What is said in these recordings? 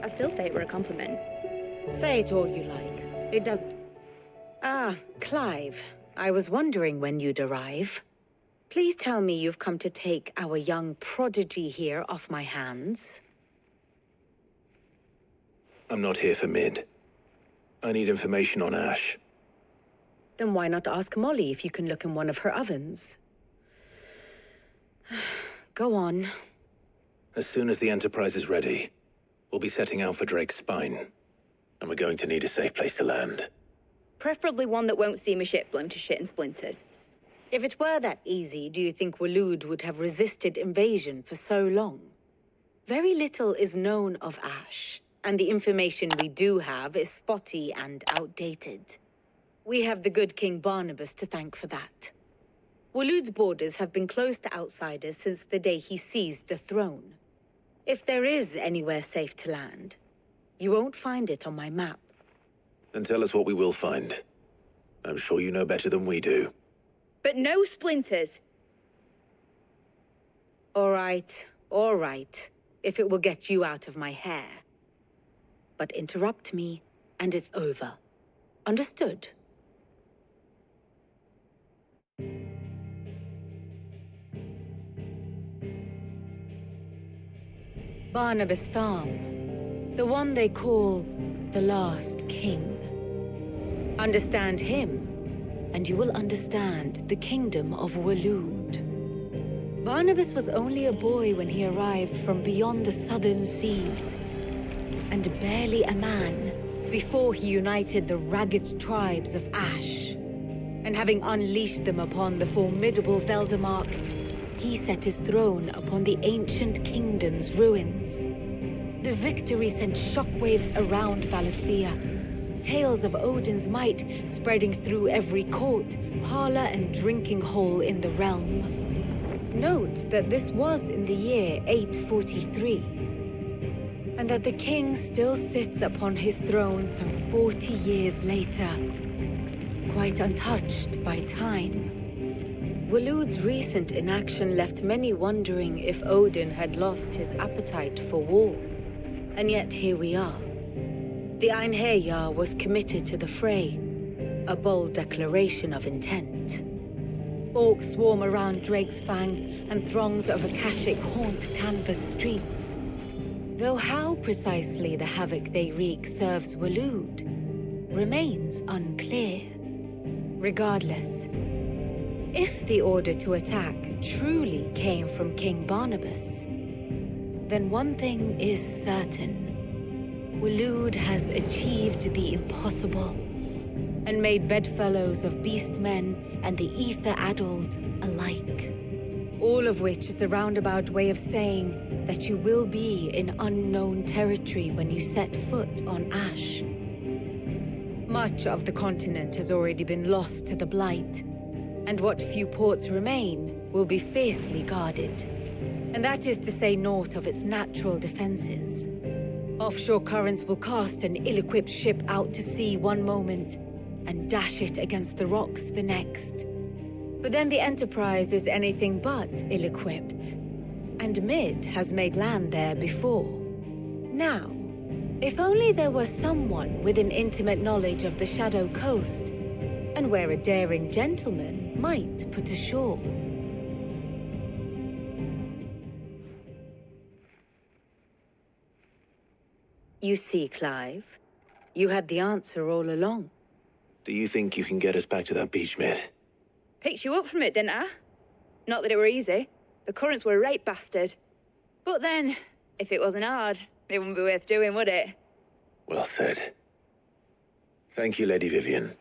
I still say it were a compliment. Say it all you like. It doesn't... Ah, Clive. I was wondering when you'd arrive. Please tell me you've come to take our young prodigy here off my hands. I'm not here for Mid. I need information on Ash. Then why not ask Molly if you can look in one of her ovens? Go on. As soon as the Enterprise is ready, we'll be setting out for Drake's Spine. And we're going to need a safe place to land. Preferably one that won't see my ship blown to shit and splinters. If it were that easy, do you think Waloed would have resisted invasion for so long? Very little is known of Ash, and the information we do have is spotty and outdated. We have the good King Barnabas to thank for that. Waloed's borders have been closed to outsiders since the day he seized the throne. If there is anywhere safe to land, you won't find it on my map. Then tell us what we will find. I'm sure you know better than we do. But no splinters! All right, if it will get you out of my hair. But interrupt me, and it's over. Understood? Barnabas Tharm, the one they call the Last King. Understand him, and you will understand the kingdom of Waloed. Barnabas was only a boy when he arrived from beyond the southern seas, and barely a man before he united the ragged tribes of Ash. And having unleashed them upon the formidable Veldamark, he set his throne upon the ancient kingdom's ruins. The victory sent shockwaves around Valisthea, tales of Odin's might spreading through every court, parlor, and drinking hole in the realm. Note that this was in the year 843, and that the king still sits upon his throne some 40 years later, quite untouched by time. Waloed's recent inaction left many wondering if Odin had lost his appetite for war. And yet here we are. The Einherjar was committed to the fray, a bold declaration of intent. Orcs swarm around Drake's Fang, and throngs of Akashic haunt canvas streets. Though how precisely the havoc they wreak serves Waloed remains unclear. Regardless, if the order to attack truly came from King Barnabas, then one thing is certain. Waloed has achieved the impossible, and made bedfellows of beastmen and the ether-addled alike. All of which is a roundabout way of saying that you will be in unknown territory when you set foot on Ash. Much of the continent has already been lost to the Blight, and what few ports remain will be fiercely guarded. And that is to say naught of its natural defenses. Offshore currents will cast an ill-equipped ship out to sea one moment, and dash it against the rocks the next. But then the Enterprise is anything but ill-equipped, and Mid has made land there before. Now, if only there were someone with an intimate knowledge of the Shadow Coast, and where a daring gentleman might put ashore. You see, Clive, you had the answer all along. Do you think you can get us back to that beach, Mid? Picked you up from it, didn't I? Not that it were easy. The currents were a right bastard. But then, if it wasn't hard, it wouldn't be worth doing, would it? Well said. Thank you, Lady Vivian.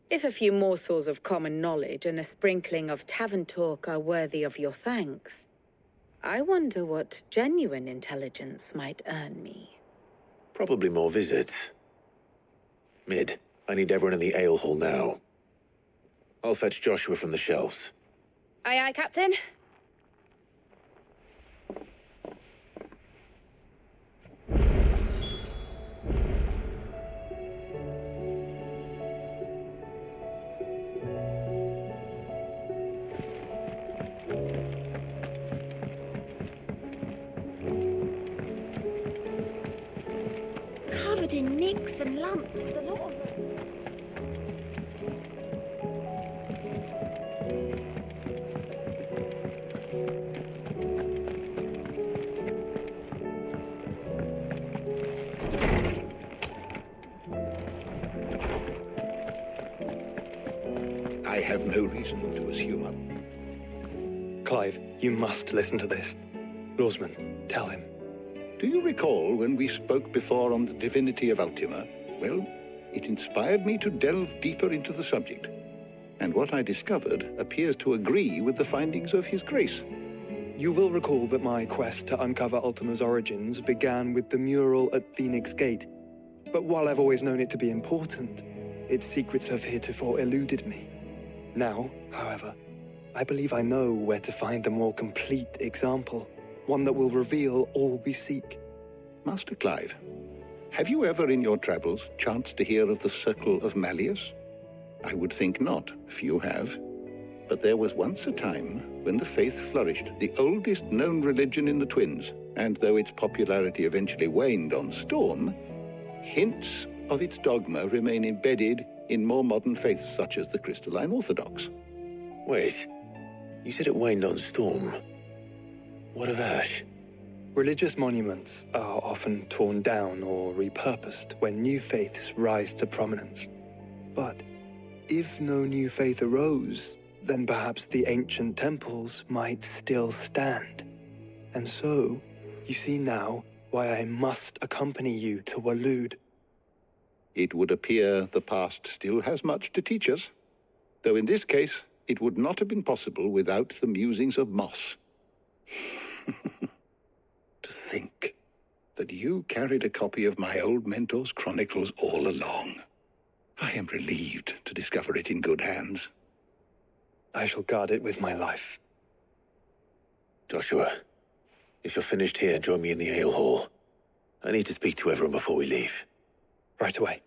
If a few morsels of common knowledge and a sprinkling of tavern talk are worthy of your thanks, I wonder what genuine intelligence might earn me. Probably more visits. Mid, I need everyone in the ale hall now. I'll fetch Joshua from the shelves. Aye, aye, Captain. covered in nicks and lumps, the lot of them. I have no reason to assume Clive, you must listen to this. Lawsman, tell him. Do you recall when we spoke before on the divinity of Ultima? Well, it inspired me to delve deeper into the subject. And what I discovered appears to agree with the findings of His Grace. You will recall that my quest to uncover Ultima's origins began with the mural at Phoenix Gate. But while I've always known it to be important, its secrets have heretofore eluded me. Now, however, I believe I know where to find the more complete example, one that will reveal all we seek. Master Clive, have you ever in your travels chanced to hear of the Circle of Malleus? I would think not, if you have. But there was once a time when the faith flourished, the oldest known religion in the Twins, and though its popularity eventually waned on Storm, hints of its dogma remain embedded in more modern faiths such as the Crystalline Orthodox. Wait, you said it waned on Storm. What of Ash? Religious monuments are often torn down or repurposed when new faiths rise to prominence. But if no new faith arose, then perhaps the ancient temples might still stand. And so, you see now why I must accompany you to Waloed. It would appear the past still has much to teach us, though in this case, it would not have been possible without the musings of Moss. To think that you carried a copy of my old mentor's chronicles all along. I am relieved to discover it in good hands. I shall guard it with my life. Joshua, if you're finished here, join me in the ale hall. I need to speak to everyone before we leave. Right away.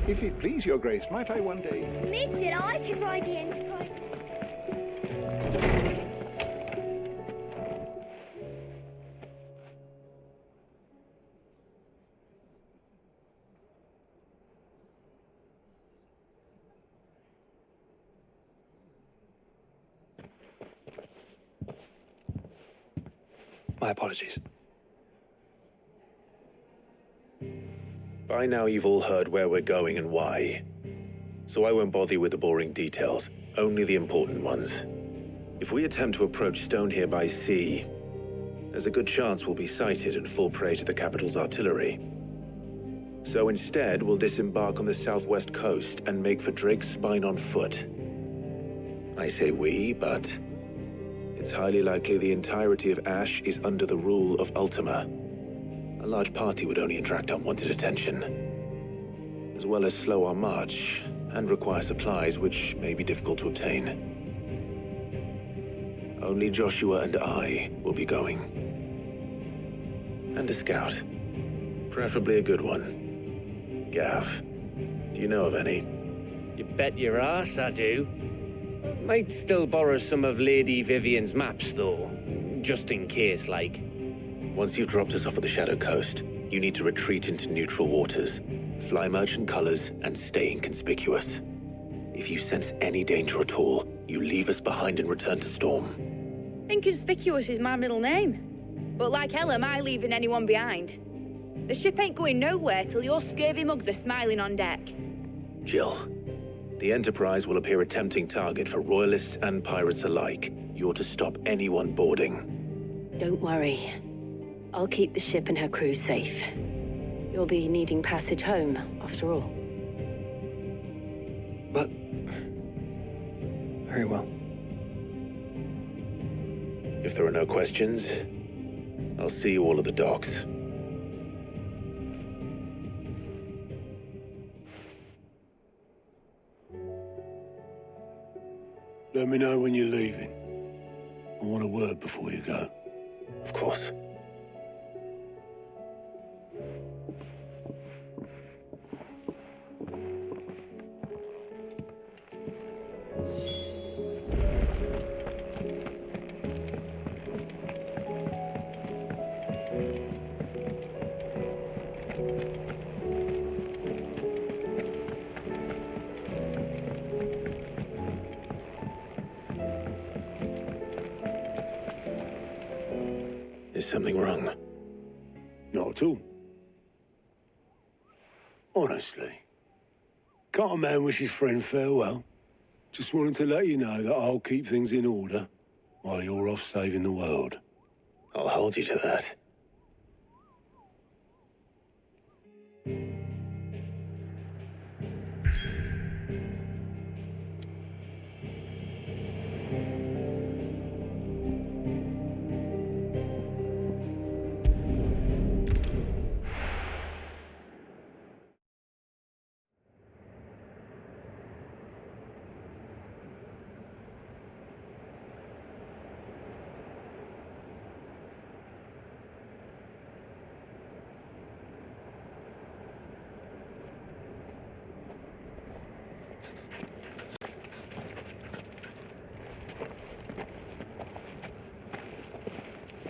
If it please your grace, might I one day... Mid said I could ride the Enterprise. My apologies. By now you've all heard where we're going and why. So I won't bother you with the boring details, only the important ones. If we attempt to approach Stone here by sea, there's a good chance we'll be sighted and fall prey to the capital's artillery. So instead, we'll disembark on the southwest coast and make for Drake's Spine on foot. I say we, but it's highly likely the entirety of Ash is under the rule of Ultima. A large party would only attract unwanted attention, as well as slow our march and require supplies which may be difficult to obtain. Only Joshua and I will be going. And a scout. Preferably a good one. Gav, do you know of any? You bet your ass I do. Might still borrow some of Lady Vivian's maps, though. Just in case, like. Once you've dropped us off at the Shadow Coast, you need to retreat into neutral waters, fly merchant colors, and stay inconspicuous. If you sense any danger at all, you leave us behind and return to Storm. Inconspicuous is my middle name. But like hell am I leaving anyone behind. The ship ain't going nowhere till your scurvy mugs are smiling on deck. Jill, the Enterprise will appear a tempting target for royalists and pirates alike. You're to stop anyone boarding. Don't worry. I'll keep the ship and her crew safe. You'll be needing passage home, after all. But... very well. If there are no questions, I'll see you all at the docks. Let me know when you're leaving. I want a word before you go. Of course. Is something wrong? Not at all. Honestly. Can't a man wish his friend farewell? Just wanted to let you know that I'll keep things in order while you're off saving the world. I'll hold you to that.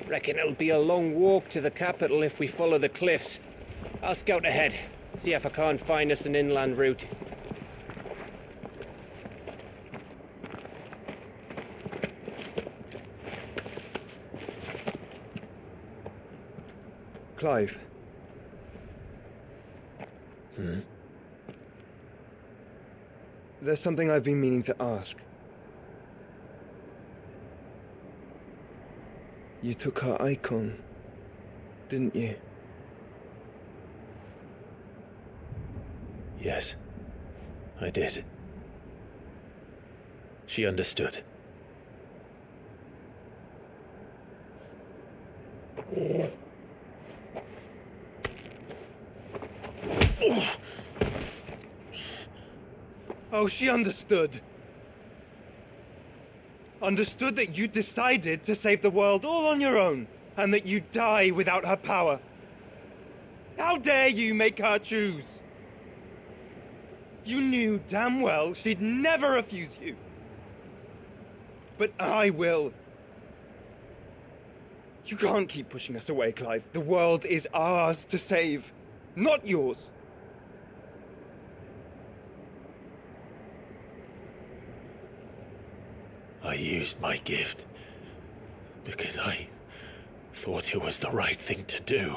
Reckon it'll be a long walk to the capital if we follow the cliffs. I'll scout ahead, see if I can't find us an inland route. Clive. There's something I've been meaning to ask. You took her Eikon, didn't you? Yes, I did. She understood. Oh, she understood. Understood that you decided to save the world all on your own, and that you'd die without her power. How dare you make her choose? You knew damn well she'd never refuse you. But I will. You can't keep pushing us away, Clive. The world is ours to save, not yours. I used my gift because I thought it was the right thing to do.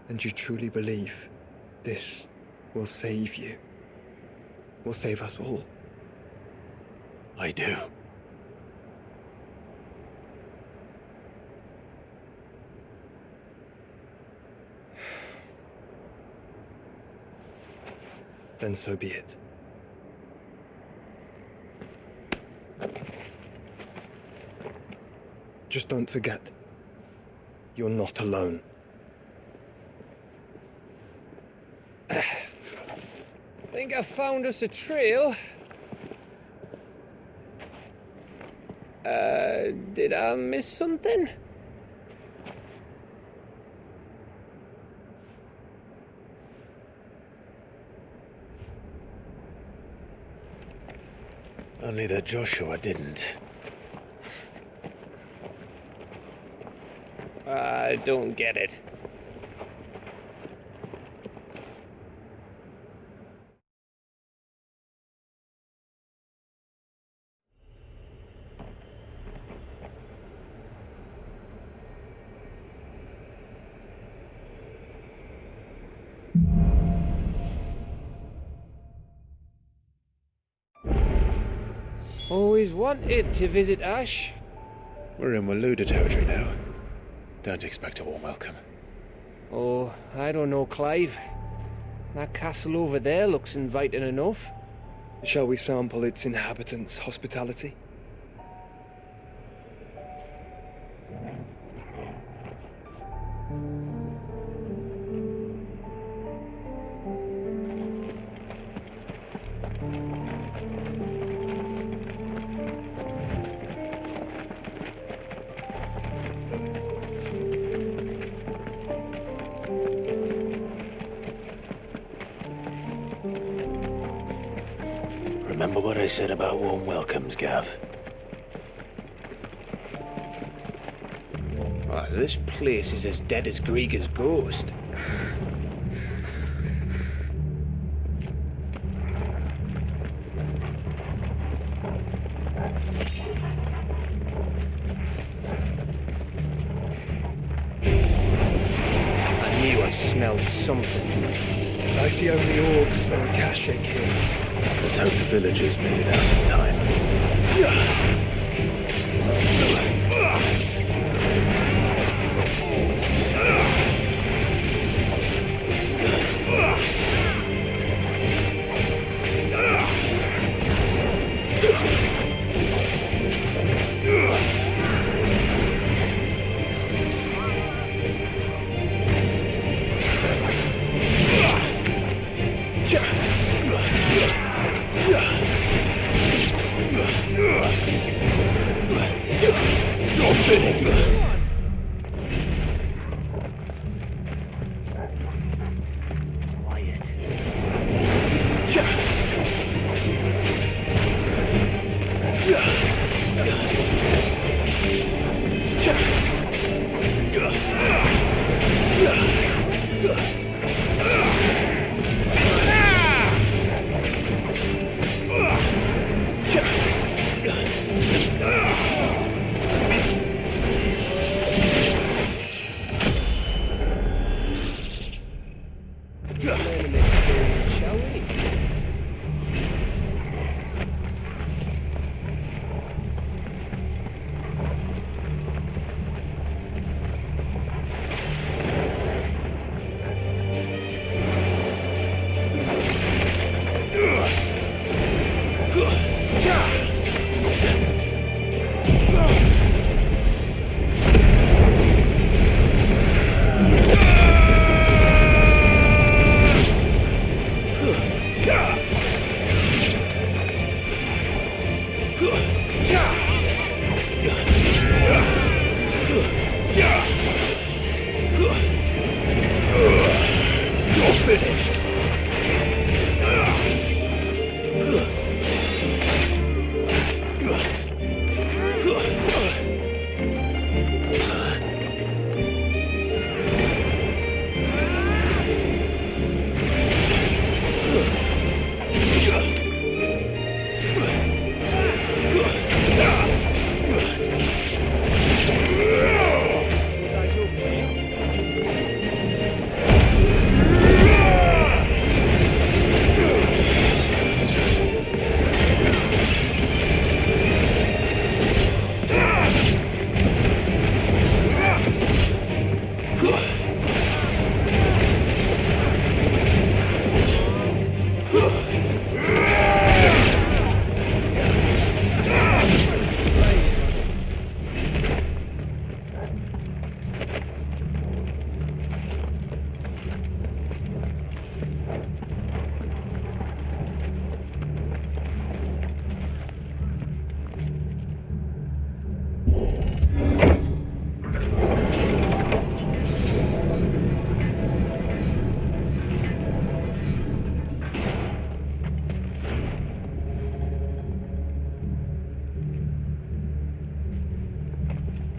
And you truly believe this will save you? Will save us all? I do. Then so be it. Just don't forget, you're not alone. Think I found us a trail. Did I miss something? Only that Joshua didn't. I don't get it. Always wanted to visit Ash. We're in Waluda territory now. Don't expect a warm welcome. Oh, I don't know, Clive. That castle over there looks inviting enough. Shall we sample its inhabitants' hospitality? Remember what I said about warm welcomes, Gav? Oh, this place is as dead as Grieger's ghost. something. I see only orcs and Kashik here. Let's hope the villagers made it out in time.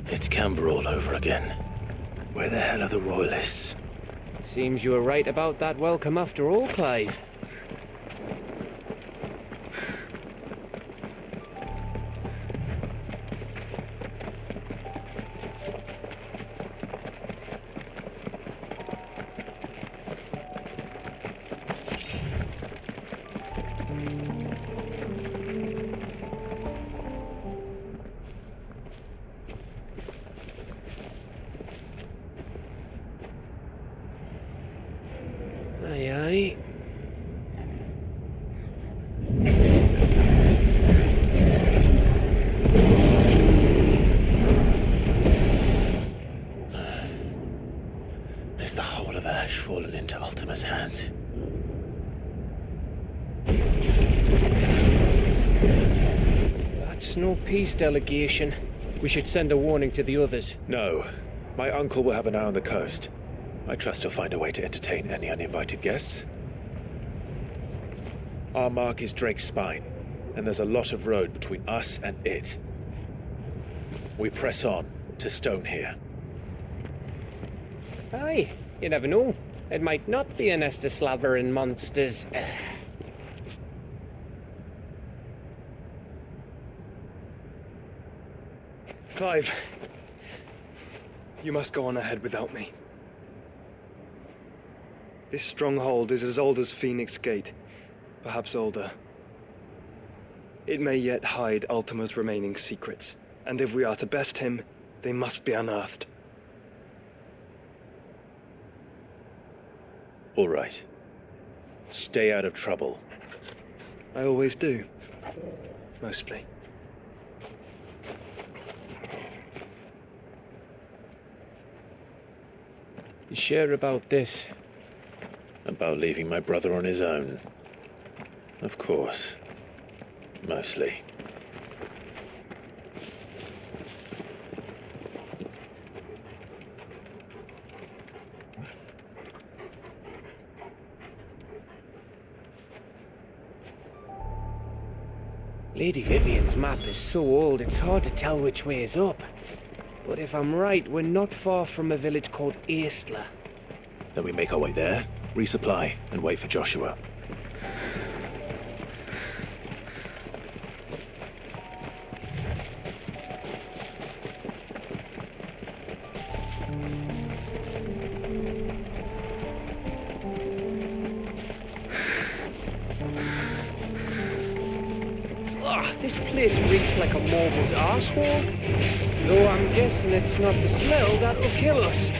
It's Camber all over again. Where the hell are the royalists? Seems you were right about that welcome after all, Clive. Aye, aye. Is the whole of Ash fallen into Ultima's hands? That's no peace delegation. We should send a warning to the others. No. My uncle will have an eye on the coast. I trust he'll find a way to entertain any uninvited guests. Our mark is Drake's Spine, and there's a lot of road between us and it. We press on to Stone here. Aye, you never know. It might not be a nest of slavering monsters. Clive, you must go on ahead without me. This stronghold is as old as Phoenix Gate, perhaps older. It may yet hide Ultima's remaining secrets, and if we are to best him, they must be unearthed. All right. Stay out of trouble. I always do. Mostly. You sure about this? About leaving my brother on his own. Of course. Mostly. Lady Vivian's map is so old it's hard to tell which way is up. But if I'm right, we're not far from a village called Eastla. Then we make our way there, resupply, and wait for Joshua. This place reeks like a Marvel's arsehole. Though I'm guessing it's not the smell that'll kill us.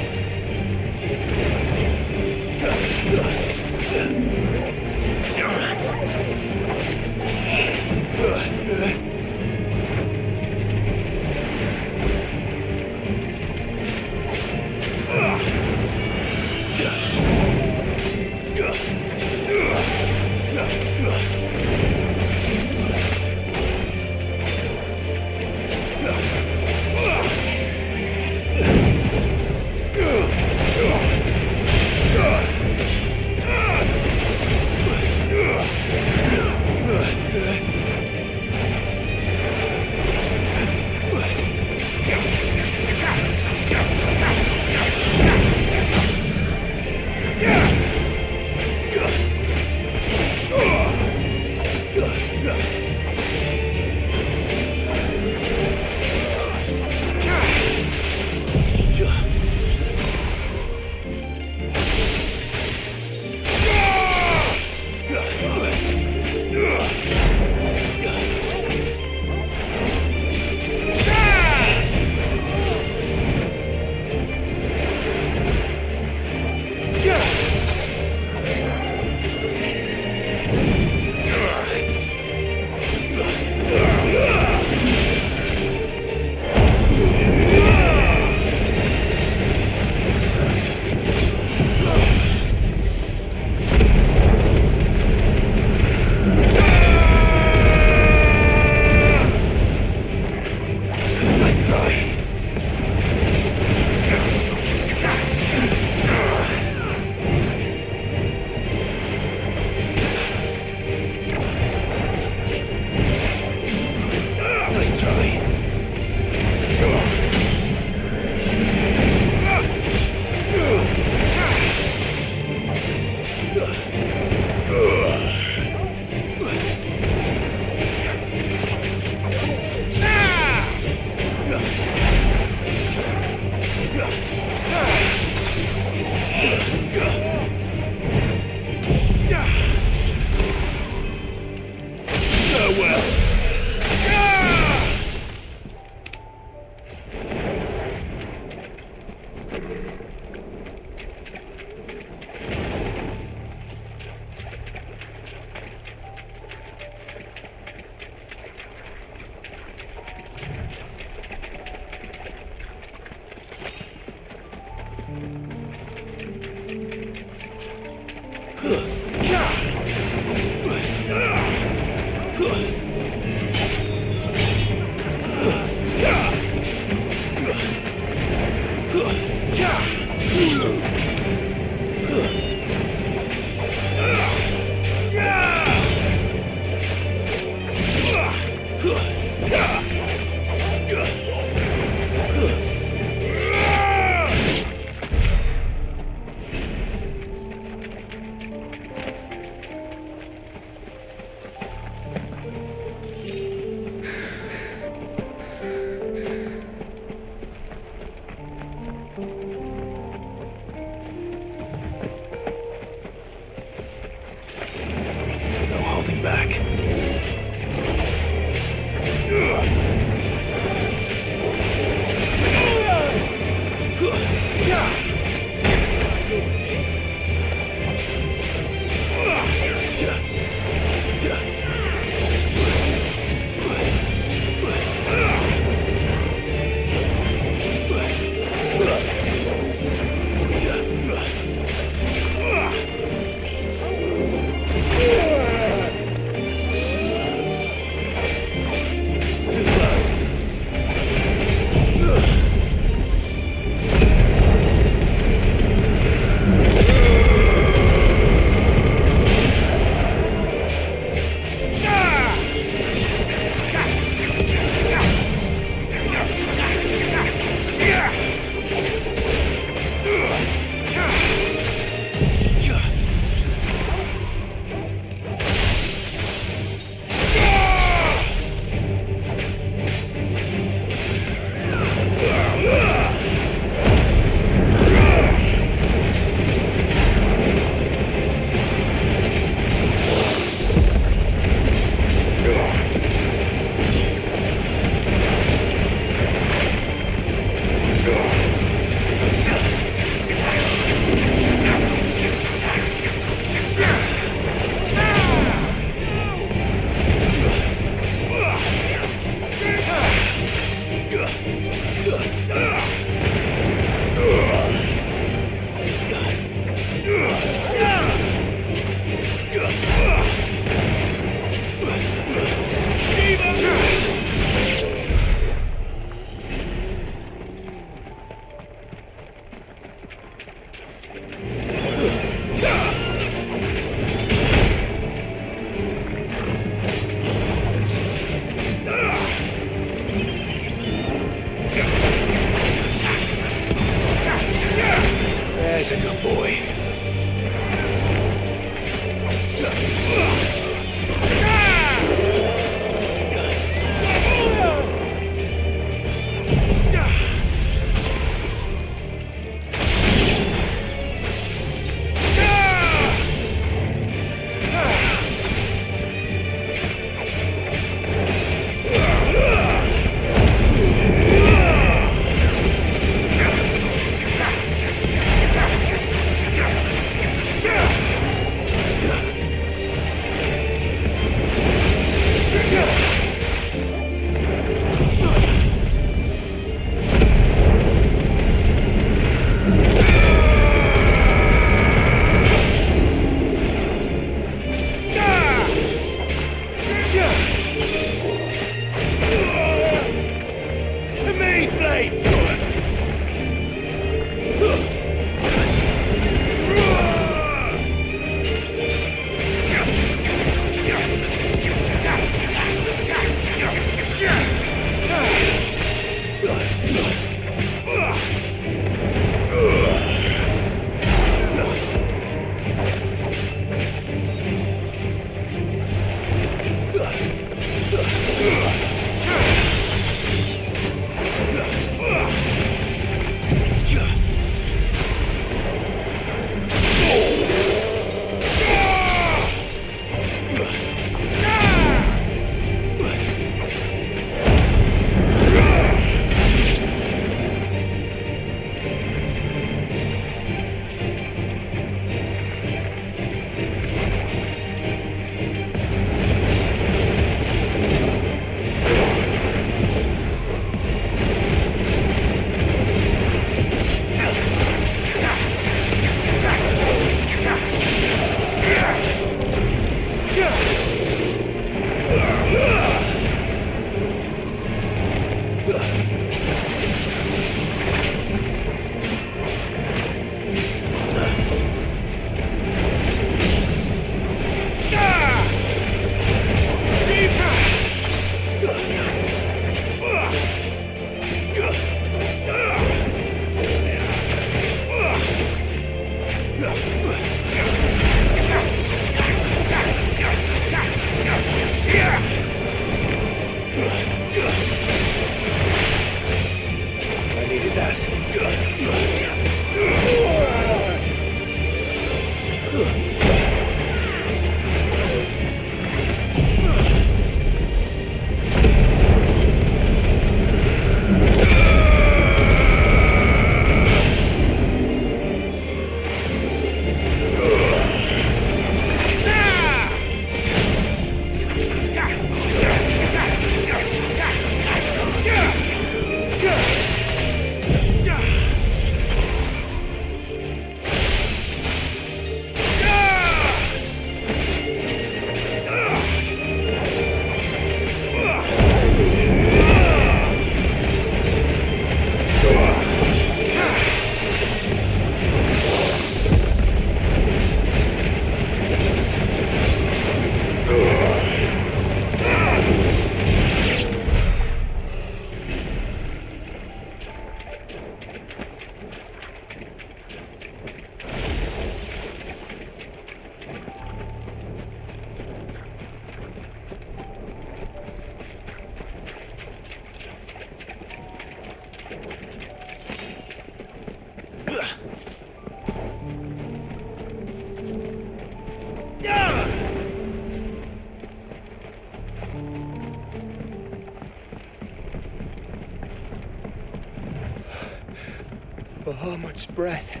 Bahamut's breath.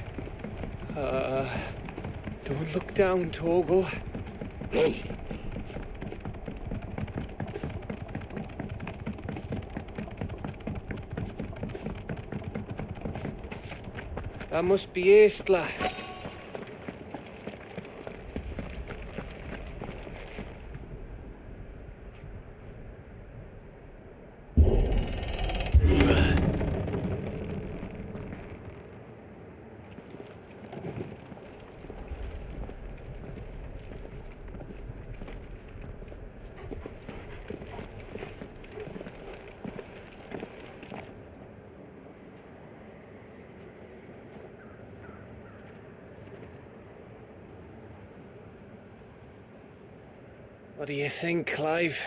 Don't look down, Torgal. That must be Aistla. What do you think, Clive?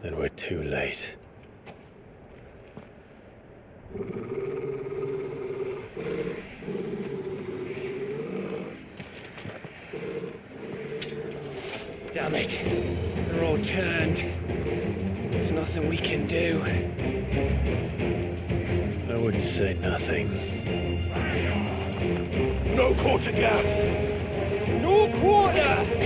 Then we're too late. Damn it. They're all turned. There's nothing we can do. I wouldn't say nothing. No quarter gap! No quarter!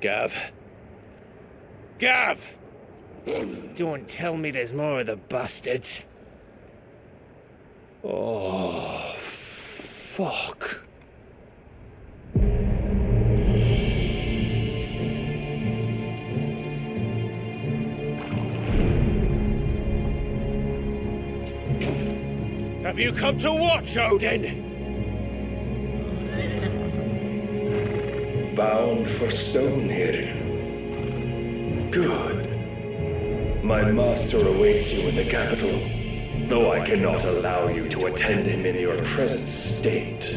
Gav. Gav! Don't tell me there's more of the bastards. Oh, fuck. Have you come to watch, Odin? Bound for stone here. Good. My master awaits you in the capital, though I cannot allow you to attend him in your present state.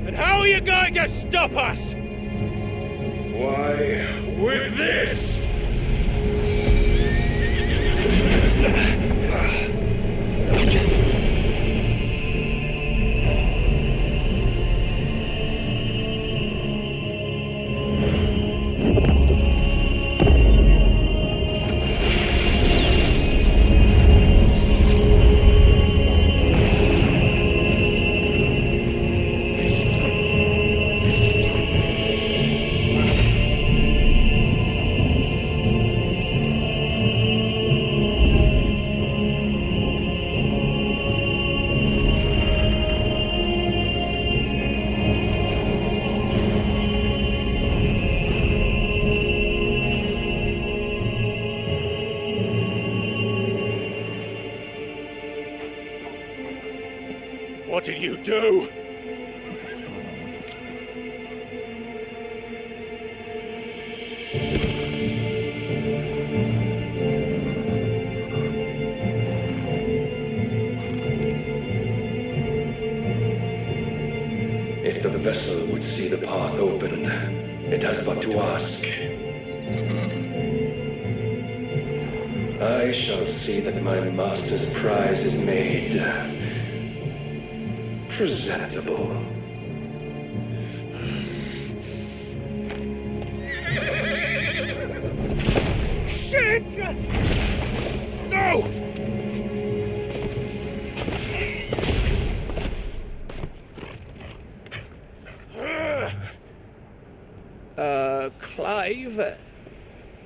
And how are you going to stop us? Why, with this! What did you do? If the vessel would see the path open, it has but to ask. I shall see that my master's prize is made presentable. Shit! No! Clive,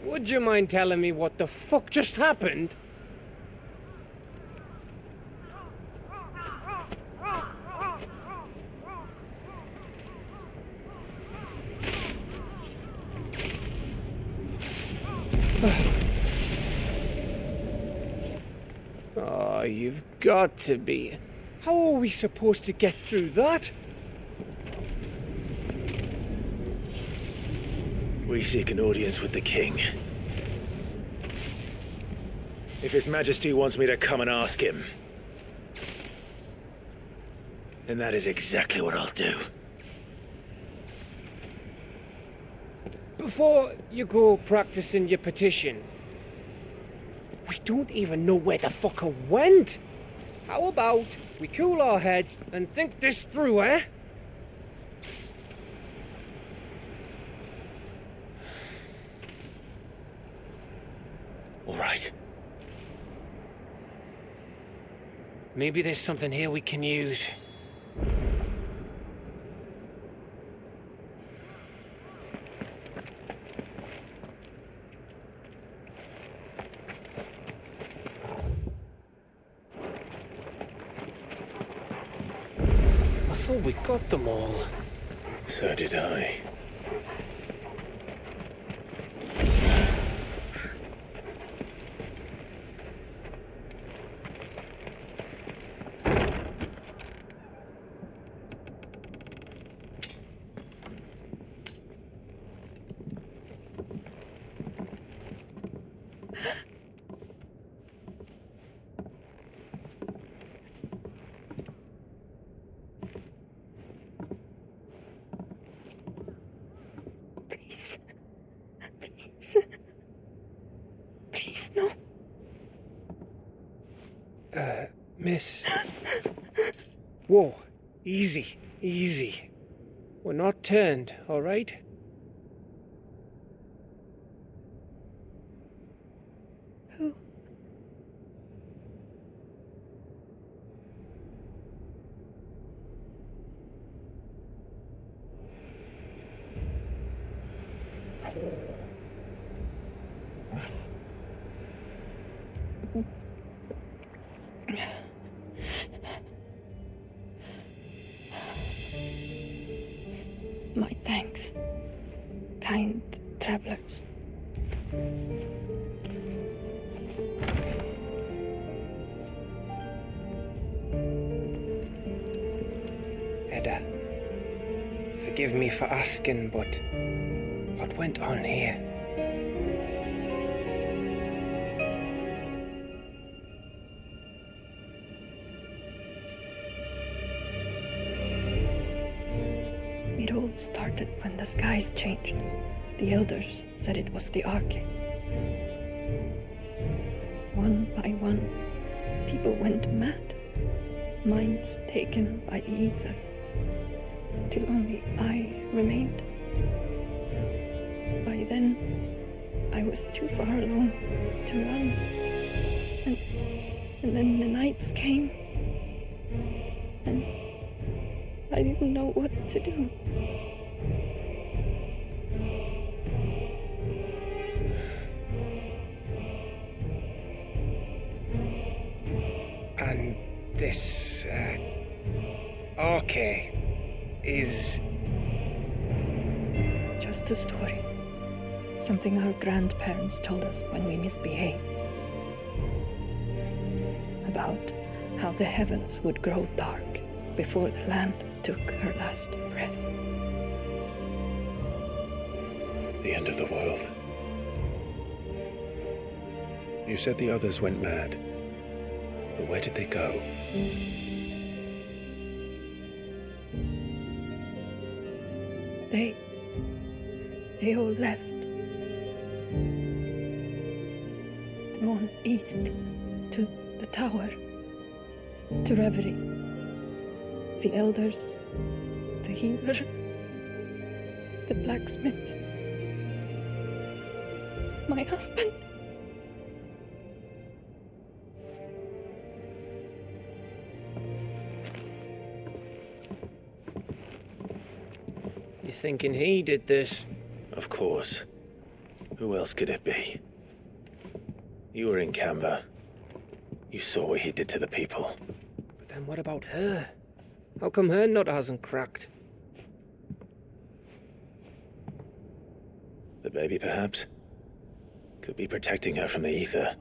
would you mind telling me what the fuck just happened? Oh, you've got to be. How are we supposed to get through that? We seek an audience with the king. If His Majesty wants me to come and ask him, then that is exactly what I'll do. Before you go practicing your petition, we don't even know where the fucker went. How about we cool our heads and think this through, eh? All right. Maybe there's something here we can use. I thought we got them all. So did I. Please. Please. Please, no. Miss. Whoa. Easy. Easy. We're not turned, all right? Who? My thanks, kind travelers. Edda, forgive me for asking, but what went on here? It all started when the skies changed. The elders said it was the Arcane. One by one, people went mad. Minds taken by the ether. Till only I remained. By then, I was too far along to run. And then the nights came. And I didn't know what to do. And this, Arcane is... Just a story. Something our grandparents told us when we misbehaved. About how the heavens would grow dark before the land took her last breath. The end of the world. You said the others went mad. But where did they go? They all left. Drawn east to the tower, to Reverie. The elders, the healer, the blacksmith, my husband. You thinking he did this? Of course. Who else could it be? You were in Canva. You saw what he did to the people. But then what about her? How come her nut hasn't cracked? The baby, perhaps? Could be protecting her from the ether.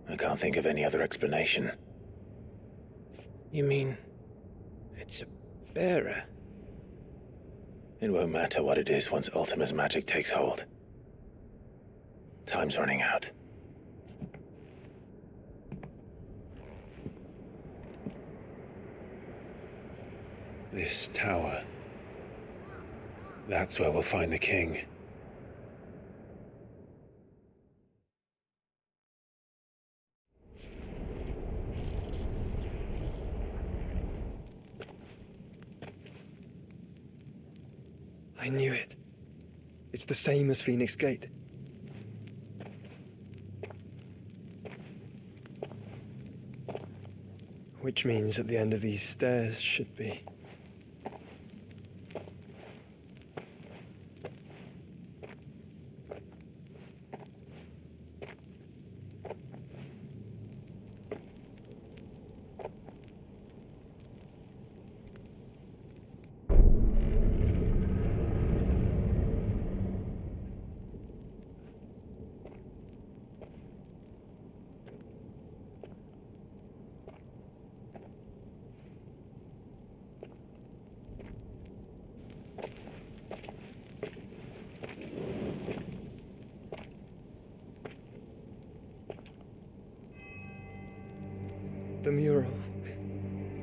I can't think of any other explanation. You mean... it's a bearer? It won't matter what it is once Ultima's magic takes hold. Time's running out. This tower. That's where we'll find the king. I knew it. It's the same as Phoenix Gate. Which means at the end of these stairs should be... The mural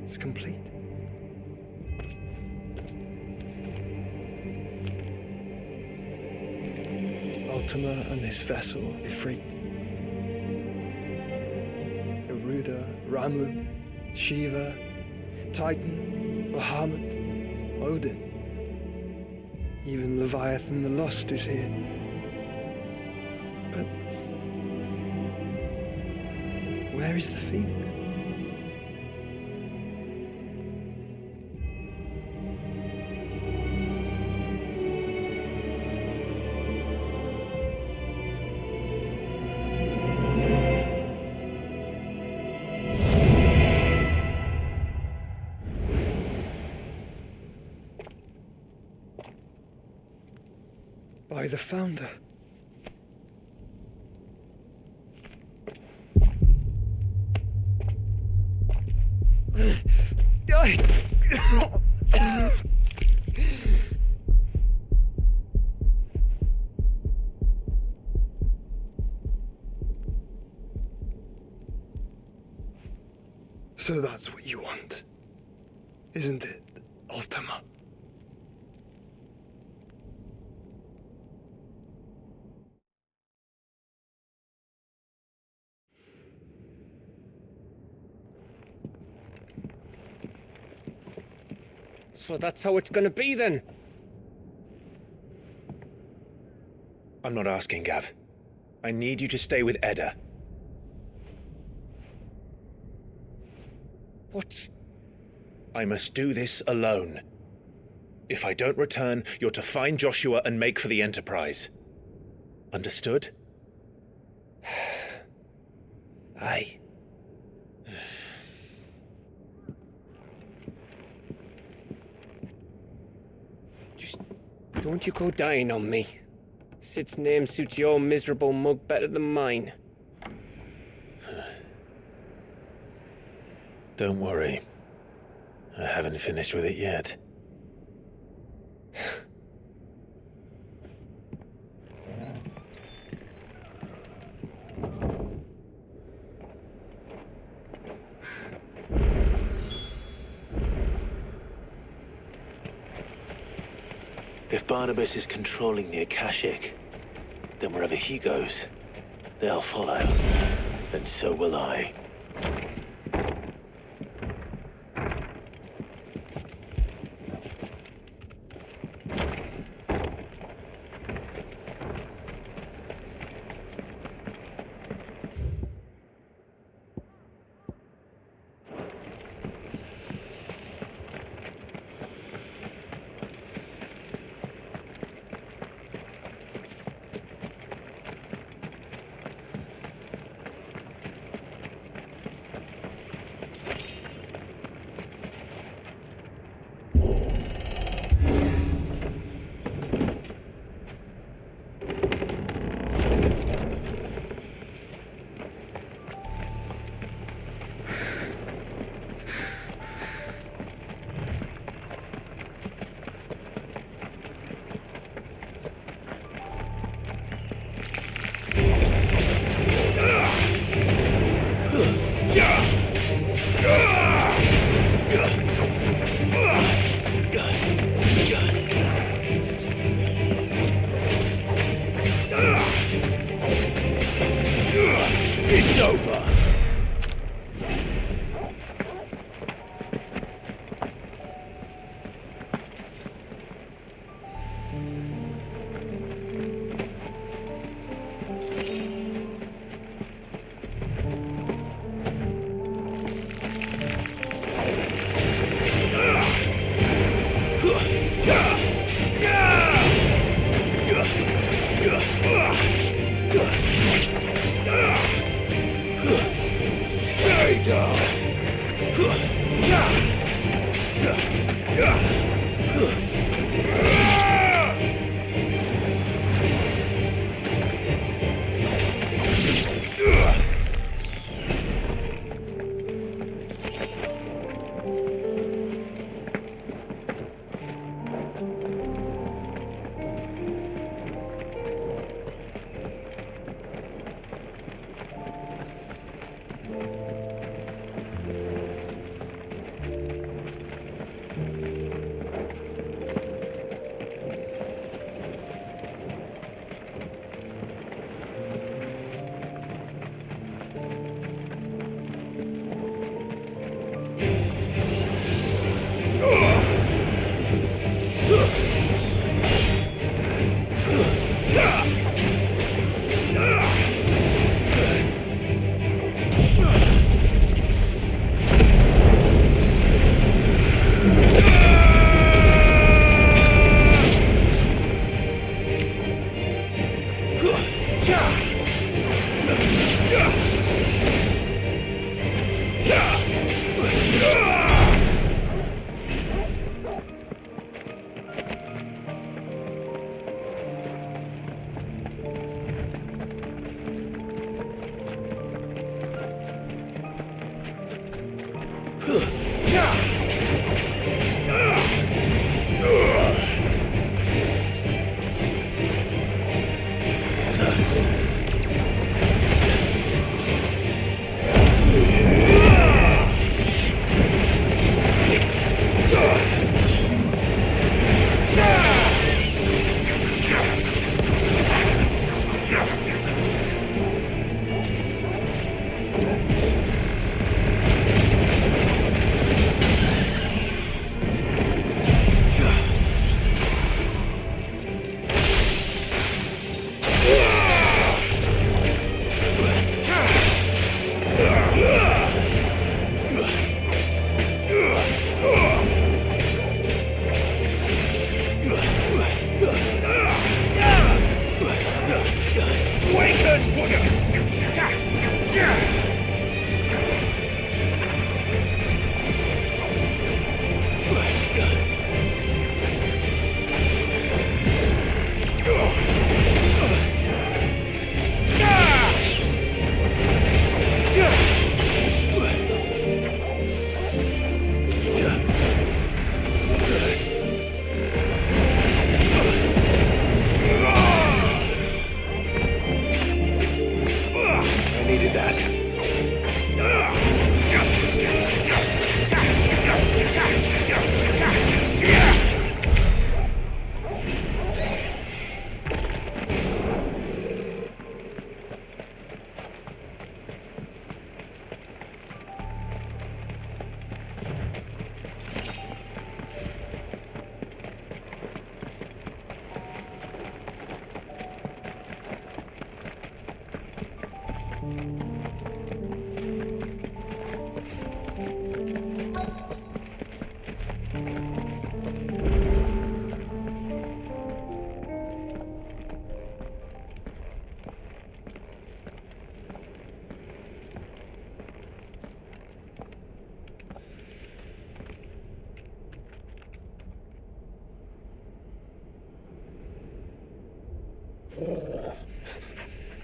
is complete. Ultima and his vessel, Ifrit. Garuda, Ramu, Shiva, Titan, Bahamut, Odin. Even Leviathan the Lost is here. But where is the Phoenix? by the Founder. So that's what you want, isn't it, Ultima? So that's how it's gonna be then? I'm not asking, Gav. I need you to stay with Edda. What? I must do this alone. If I don't return, you're to find Joshua and make for the Enterprise. Understood? Aye. Just don't you go dying on me. Sid's name suits your miserable mug better than mine. Don't worry. I haven't finished with it yet. If Barnabas is controlling the Akashic, then wherever he goes, they'll follow. And so will I.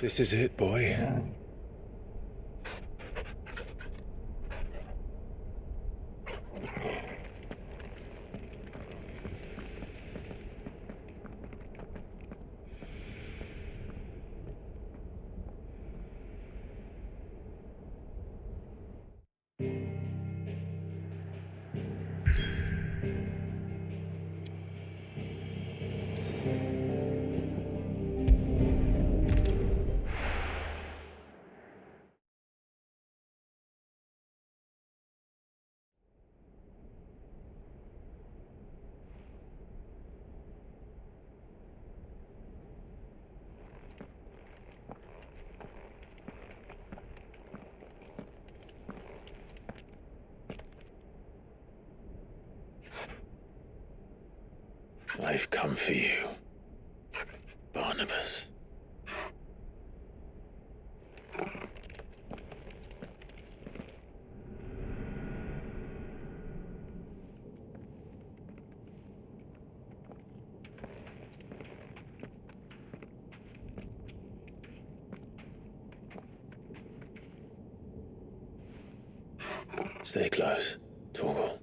This is it, boy. I've come for you, Barnabas. Stay close, Torgal.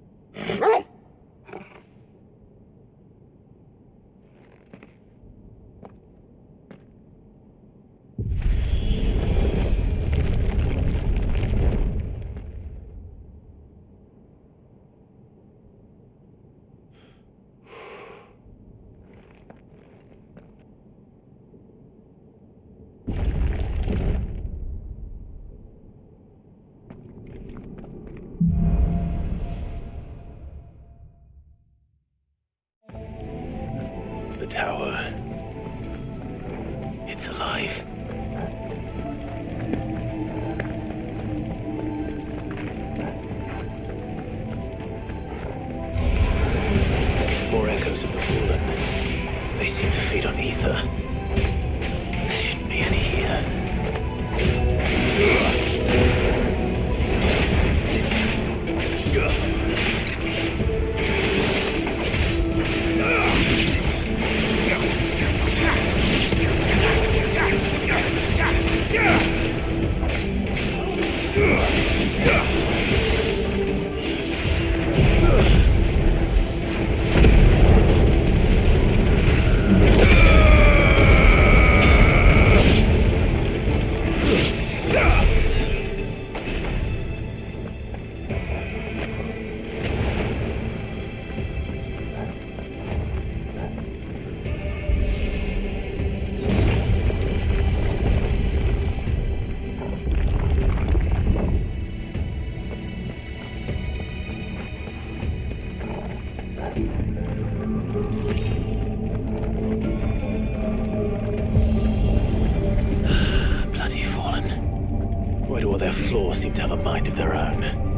The tower. It's alive. More echoes of the fallen. They seem to feed on ether. There shouldn't be any here. claws seem to have a mind of their own.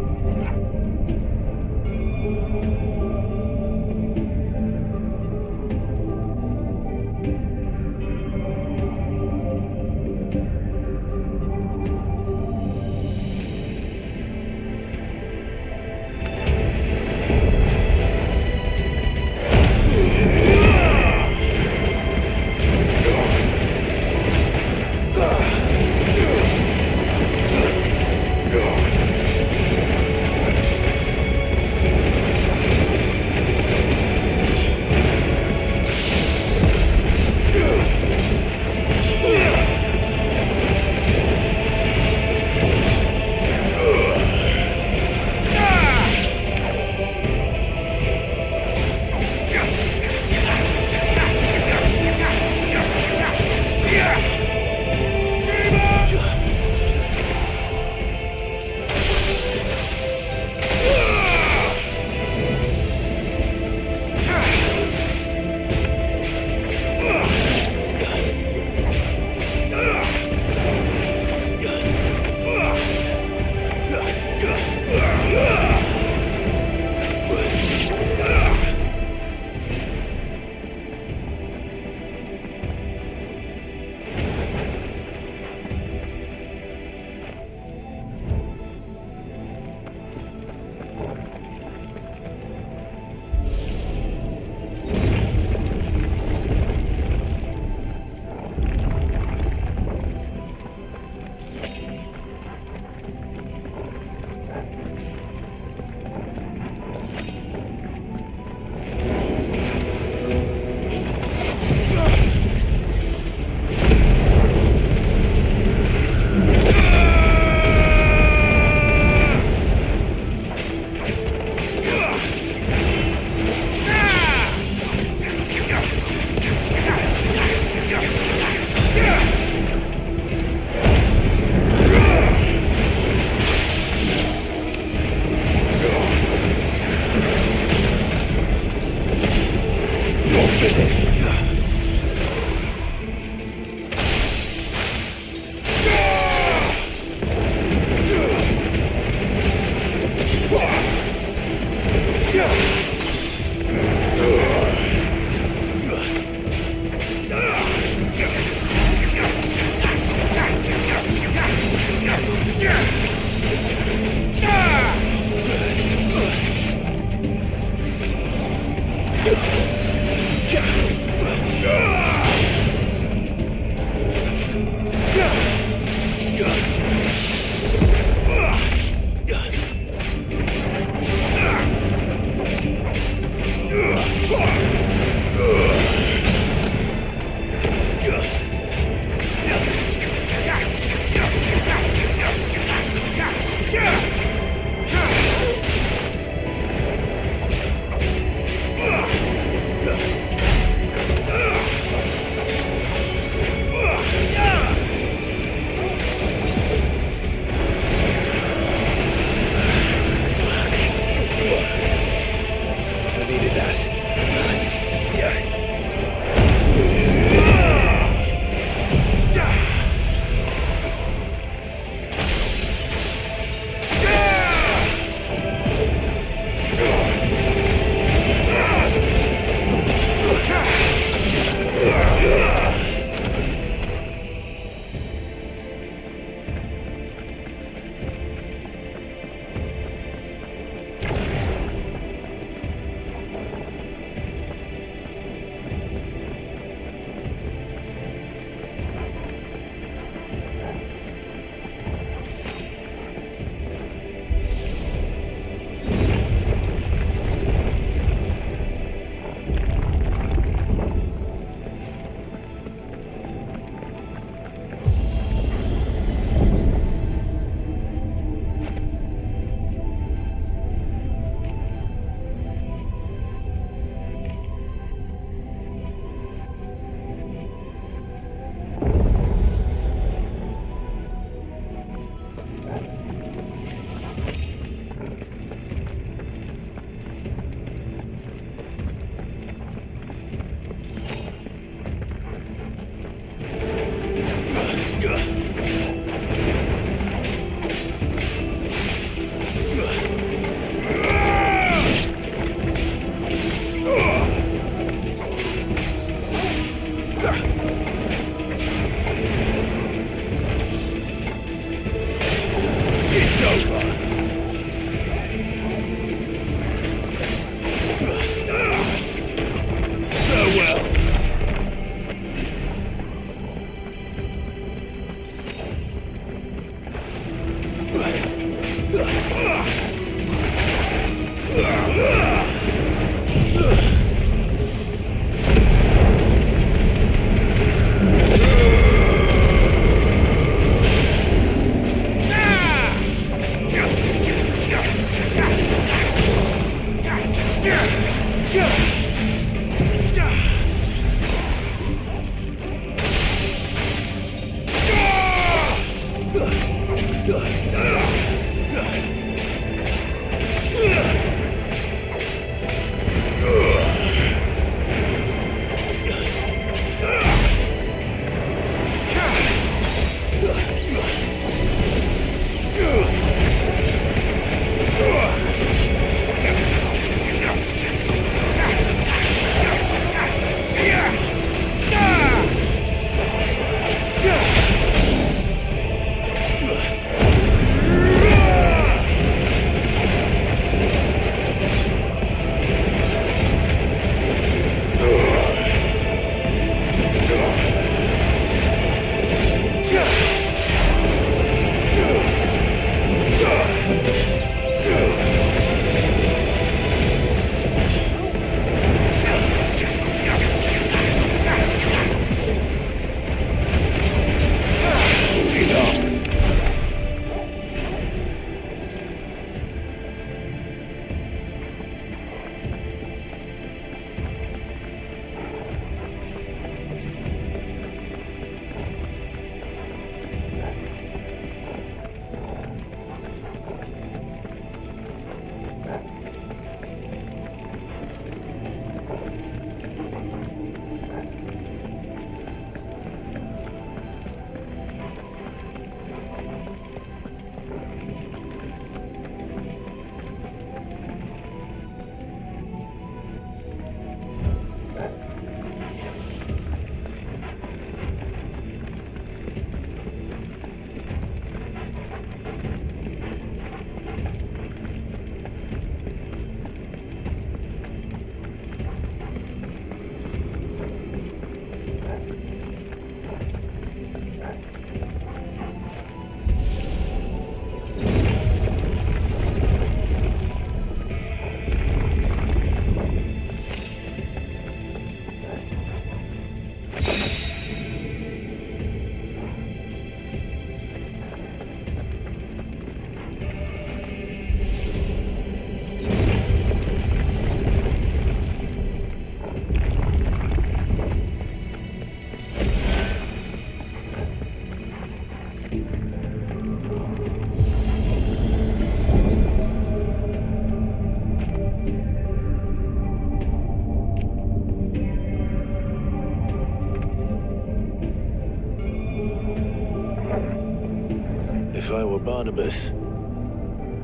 If I were Barnabas,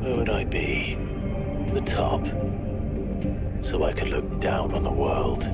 where would I be? The top. So I could look down on the world.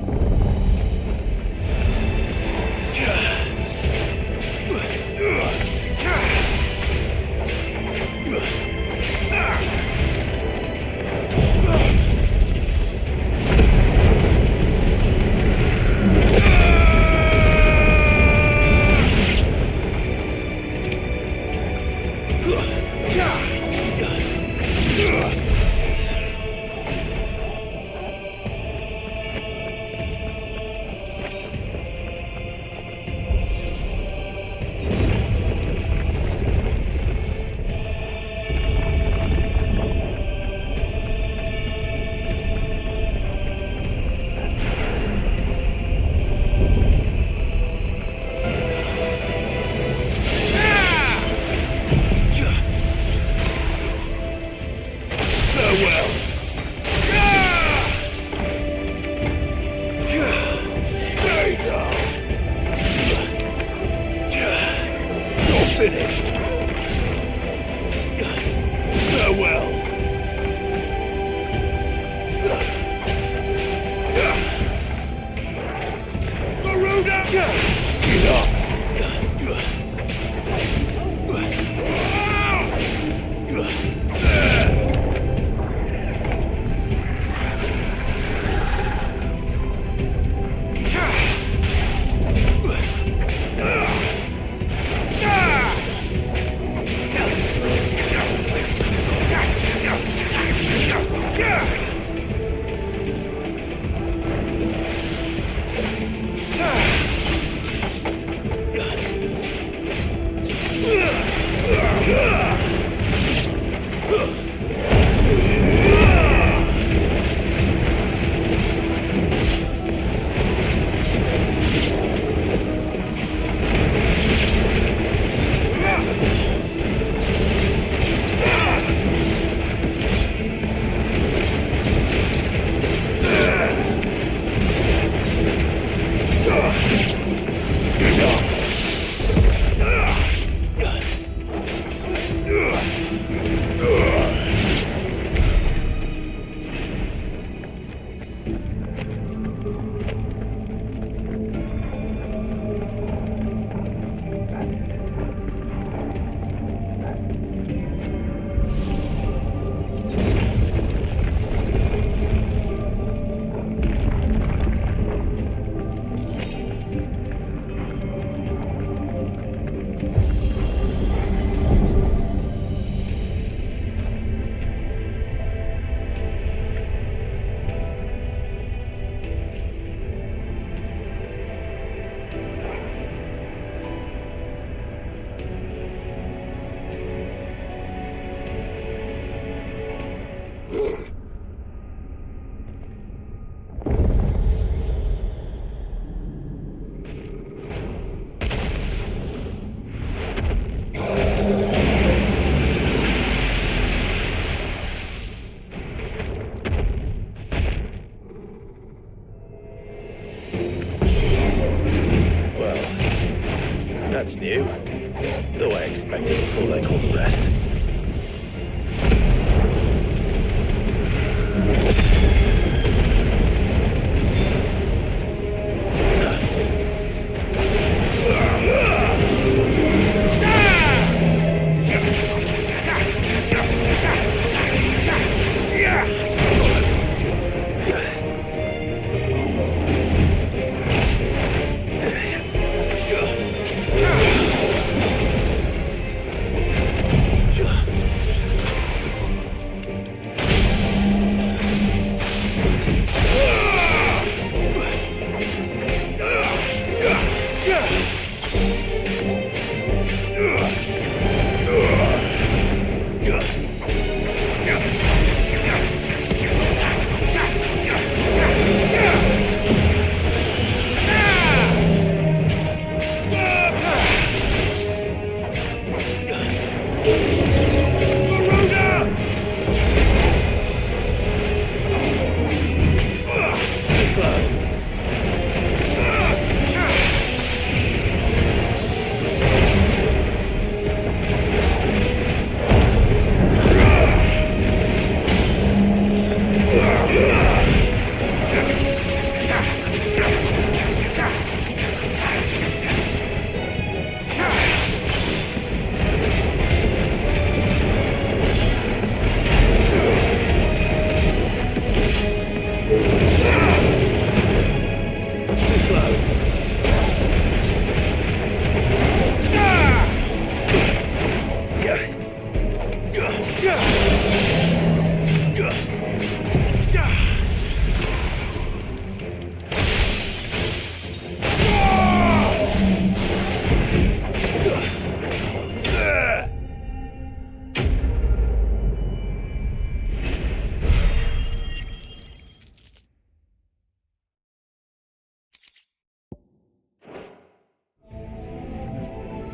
new. Though I expected a full like all the rest.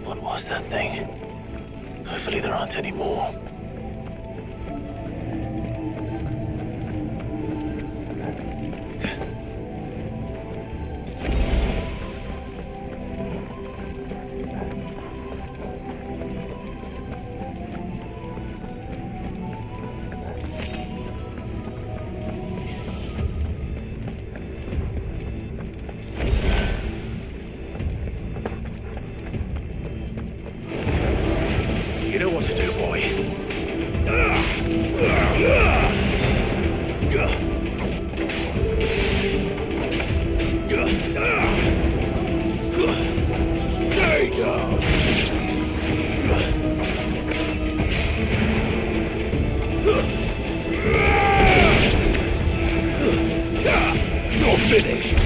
What was that thing? Hopefully there aren't any more. You know what to do, boy. Stay down. You're finished.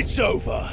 It's over.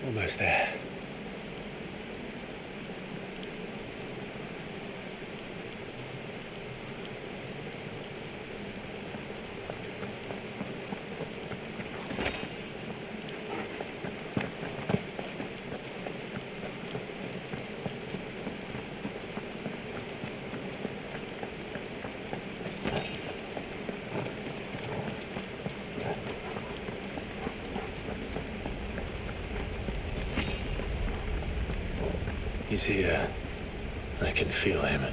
Almost there. He's here. I can feel him.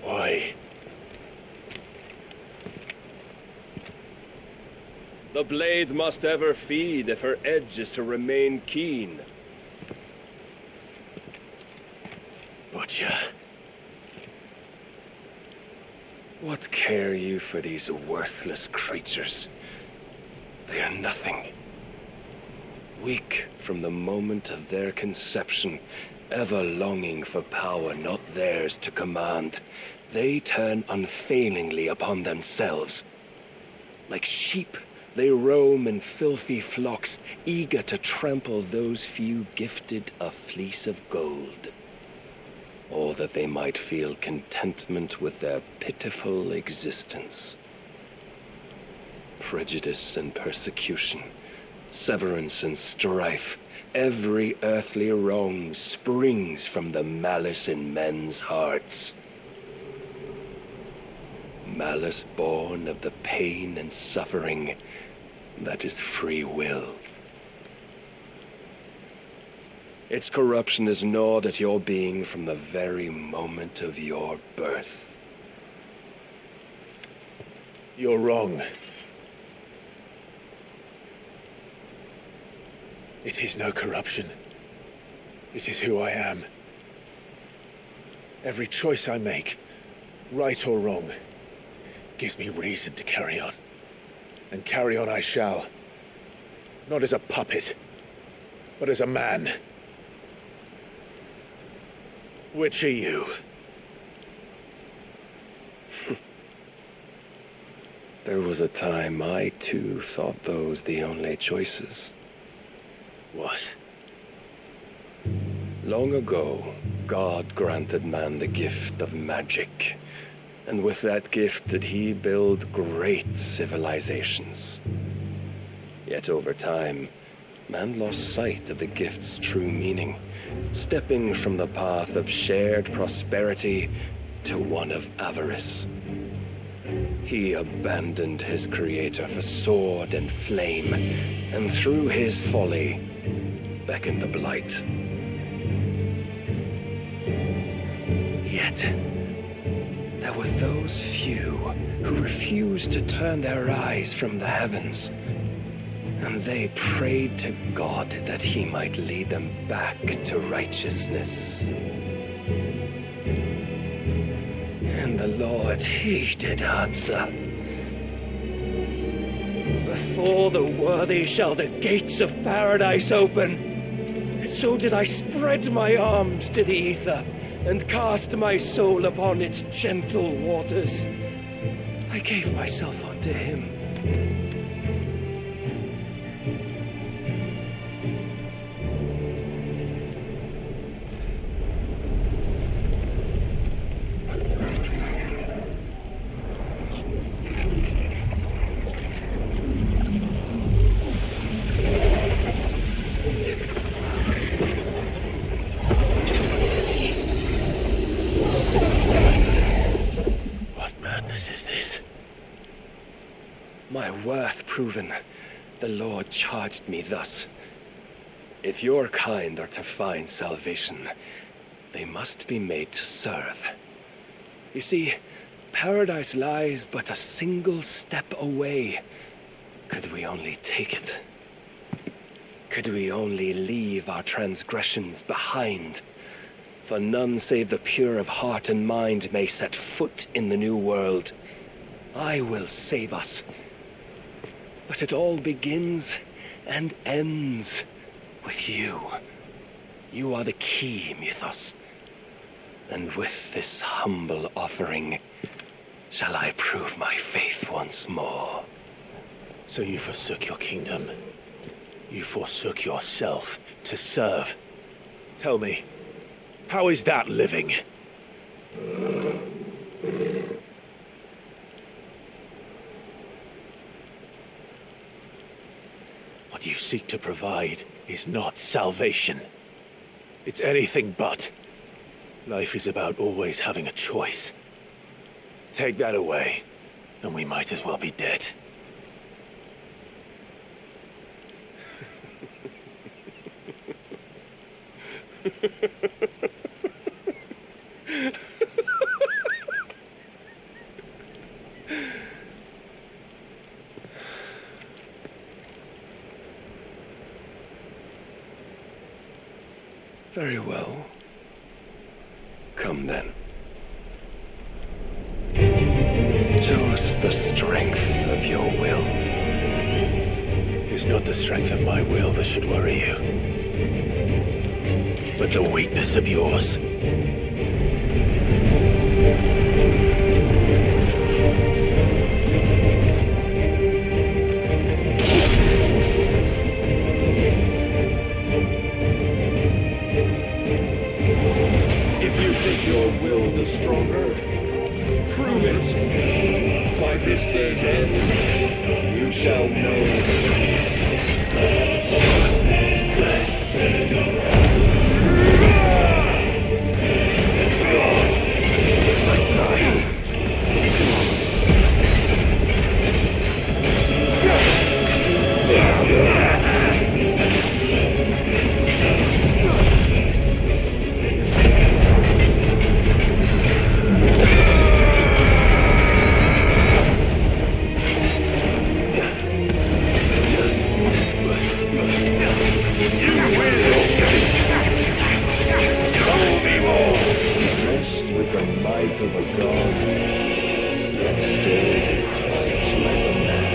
Why? The blade must ever feed if her edge is to remain keen. Butcher. What care you for these worthless creatures? They are nothing. Weak from the moment of their conception, ever longing for power not theirs to command, they turn unfailingly upon themselves. Like sheep, they roam in filthy flocks, eager to trample those few gifted a fleece of gold. Or that they might feel contentment with their pitiful existence. Prejudice and persecution, severance and strife, every earthly wrong springs from the malice in men's hearts. Malice born of the pain and suffering that is free will. Its corruption is gnawed at your being from the very moment of your birth. You're wrong. It is no corruption. It is who I am. Every choice I make, right or wrong, gives me reason to carry on. And carry on I shall. Not as a puppet, but as a man. Which are you? There was a time I too thought those the only choices. What? Long ago, God granted man the gift of magic. And with that gift did he build great civilizations. Yet over time, man lost sight of the gift's true meaning, stepping from the path of shared prosperity to one of avarice. He abandoned his creator for sword and flame, and through his folly, beckoned the blight. Yet, there were those few who refused to turn their eyes from the heavens, and they prayed to God that he might lead them back to righteousness. And the Lord, he did answer. Before the worthy shall the gates of paradise open. And so did I spread my arms to the ether and cast my soul upon its gentle waters. I gave myself unto him. My worth proven, the Lord charged me thus. If your kind are to find salvation, they must be made to serve. You see, paradise lies but a single step away. Could we only take it? Could we only leave our transgressions behind? For none save the pure of heart and mind may set foot in the new world. I will save us. But it all begins and ends with you. You are the key, Mythos. And with this humble offering, shall I prove my faith once more. So you forsook your kingdom. You forsook yourself to serve. Tell me, how is that living? What you seek to provide is not salvation. It's anything but. Life is about always having a choice. Take that away, and we might as well be dead. Very well. Come then. Show us the strength of your will. It's not the strength of my will that should worry you, but the weakness of yours. Your will the stronger. Prove it. By this day's end, you shall know the truth. Of a god, yet still fight like a man.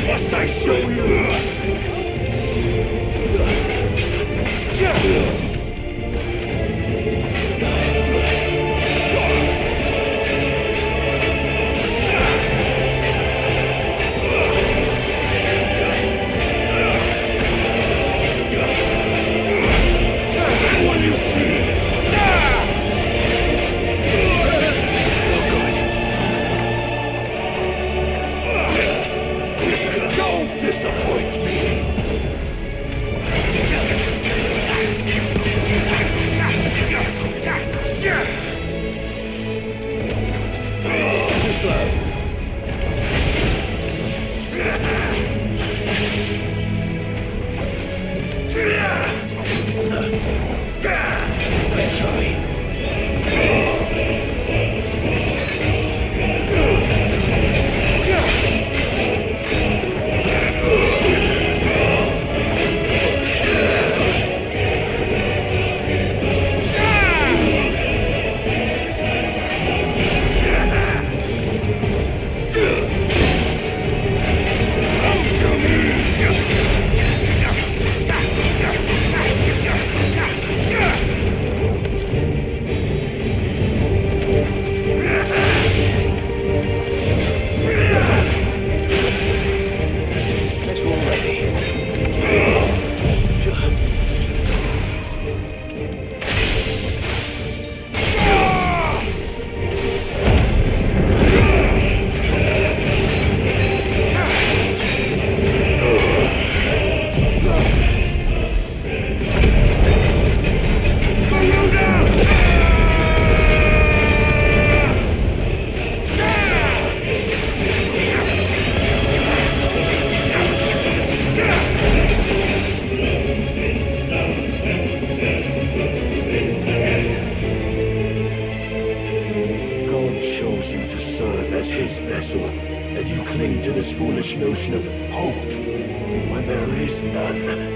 Must I show you? What do you see? Go! Don't disappoint me! Too slow. Let's try. And you cling to this foolish notion of hope when there is none.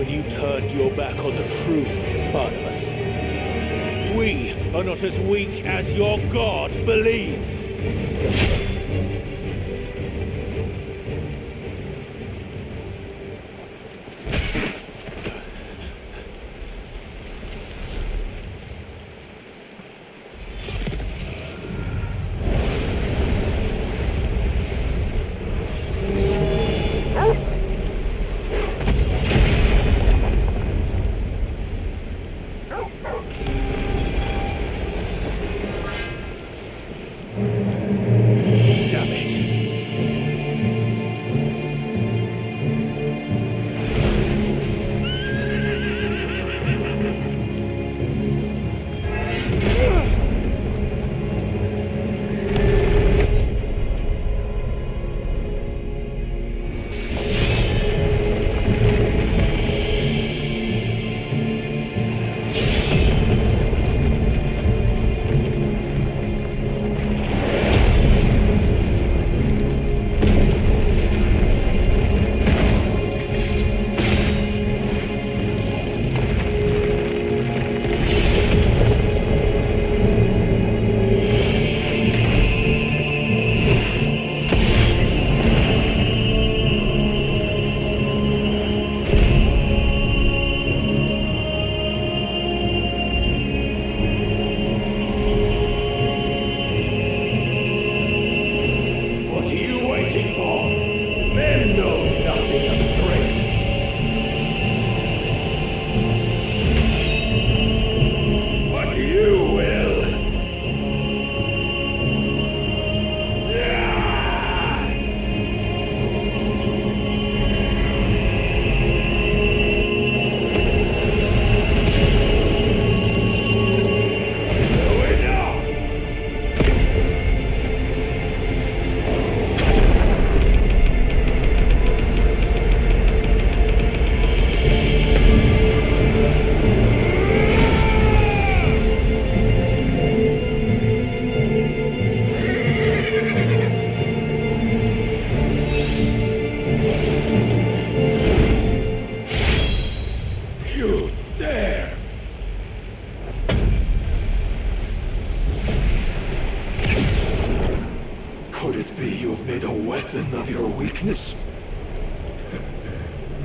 when you turned your back on the truth, Barnabas. We are not as weak as your God believes.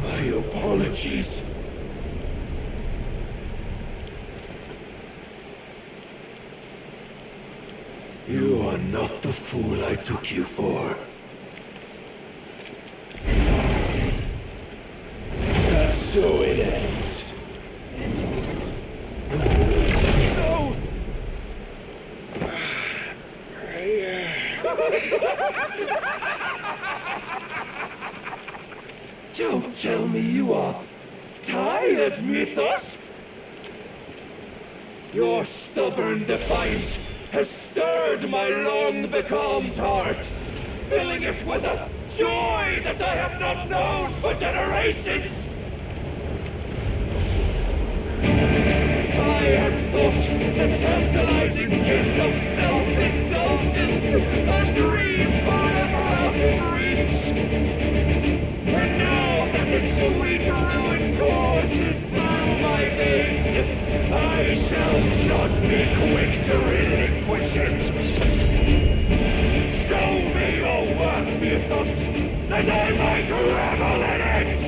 My apologies. You are not the fool I took you for. And so it ends. No! Don't tell me you are tired, Mythos! Your stubborn defiance has stirred my long-becalmed heart, filling it with a joy that I have not known for generations! I had thought the tantalizing kiss of self-indulgence a dream forever out of reach! And now that its sweet ruin courses through my veins, I shall not be quick to relinquish it! Show me your work, Mythos, that I might revel in it!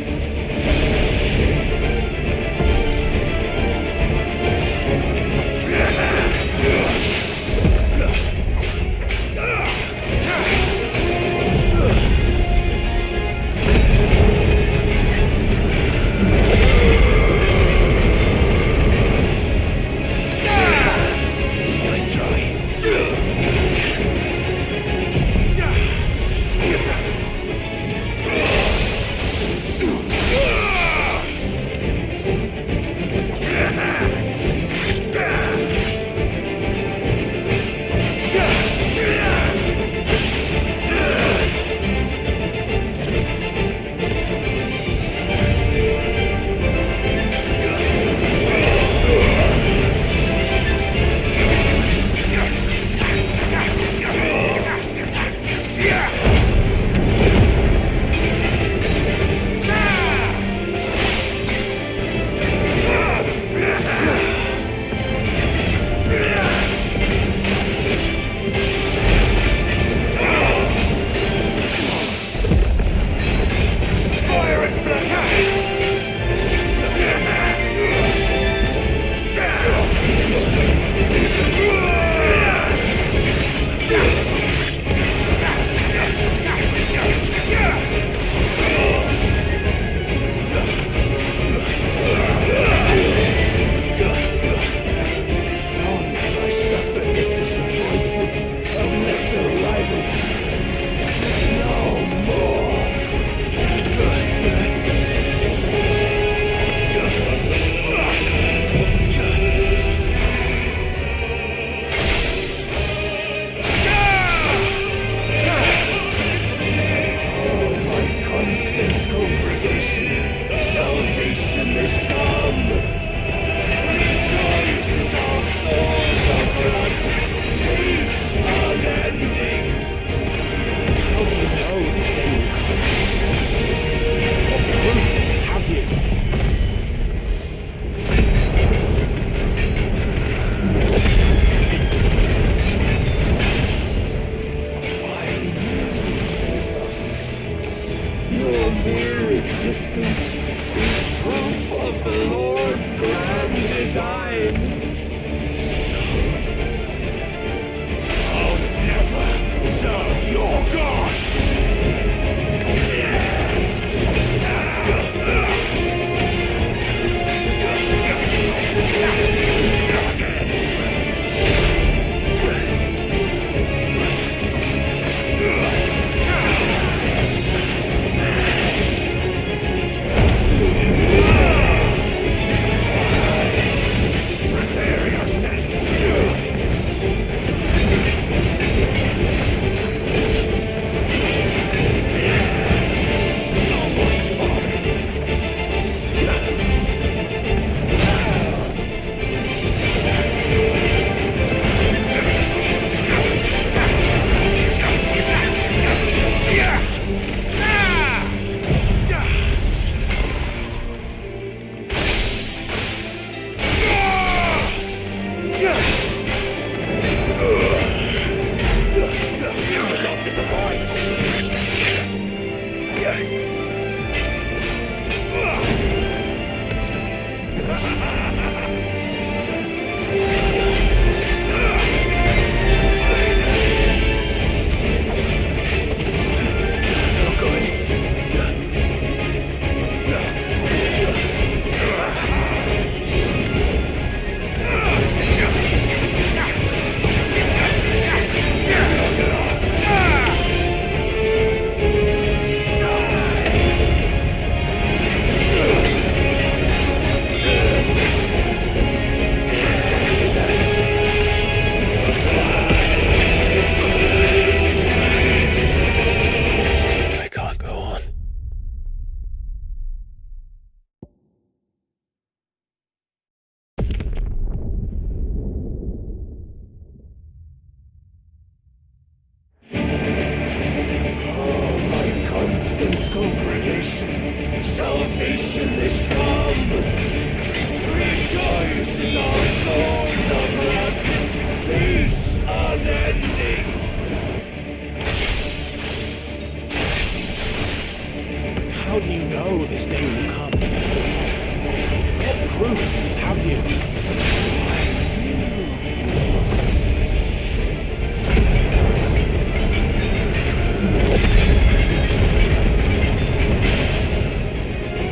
has come. Rejoice as our souls are granted peace unending. How do you know this day will come? What proof have you? Your mere existence is proof of the Lord's grand design. I'll never serve your God. Congregation, salvation is come. Rejoice as our souls are granted peace unending. How do you know this day will come? What proof have you?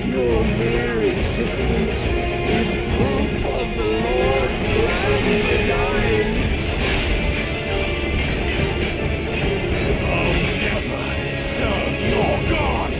Your mere existence is proof of the Lord's grand design. I'll never serve your God.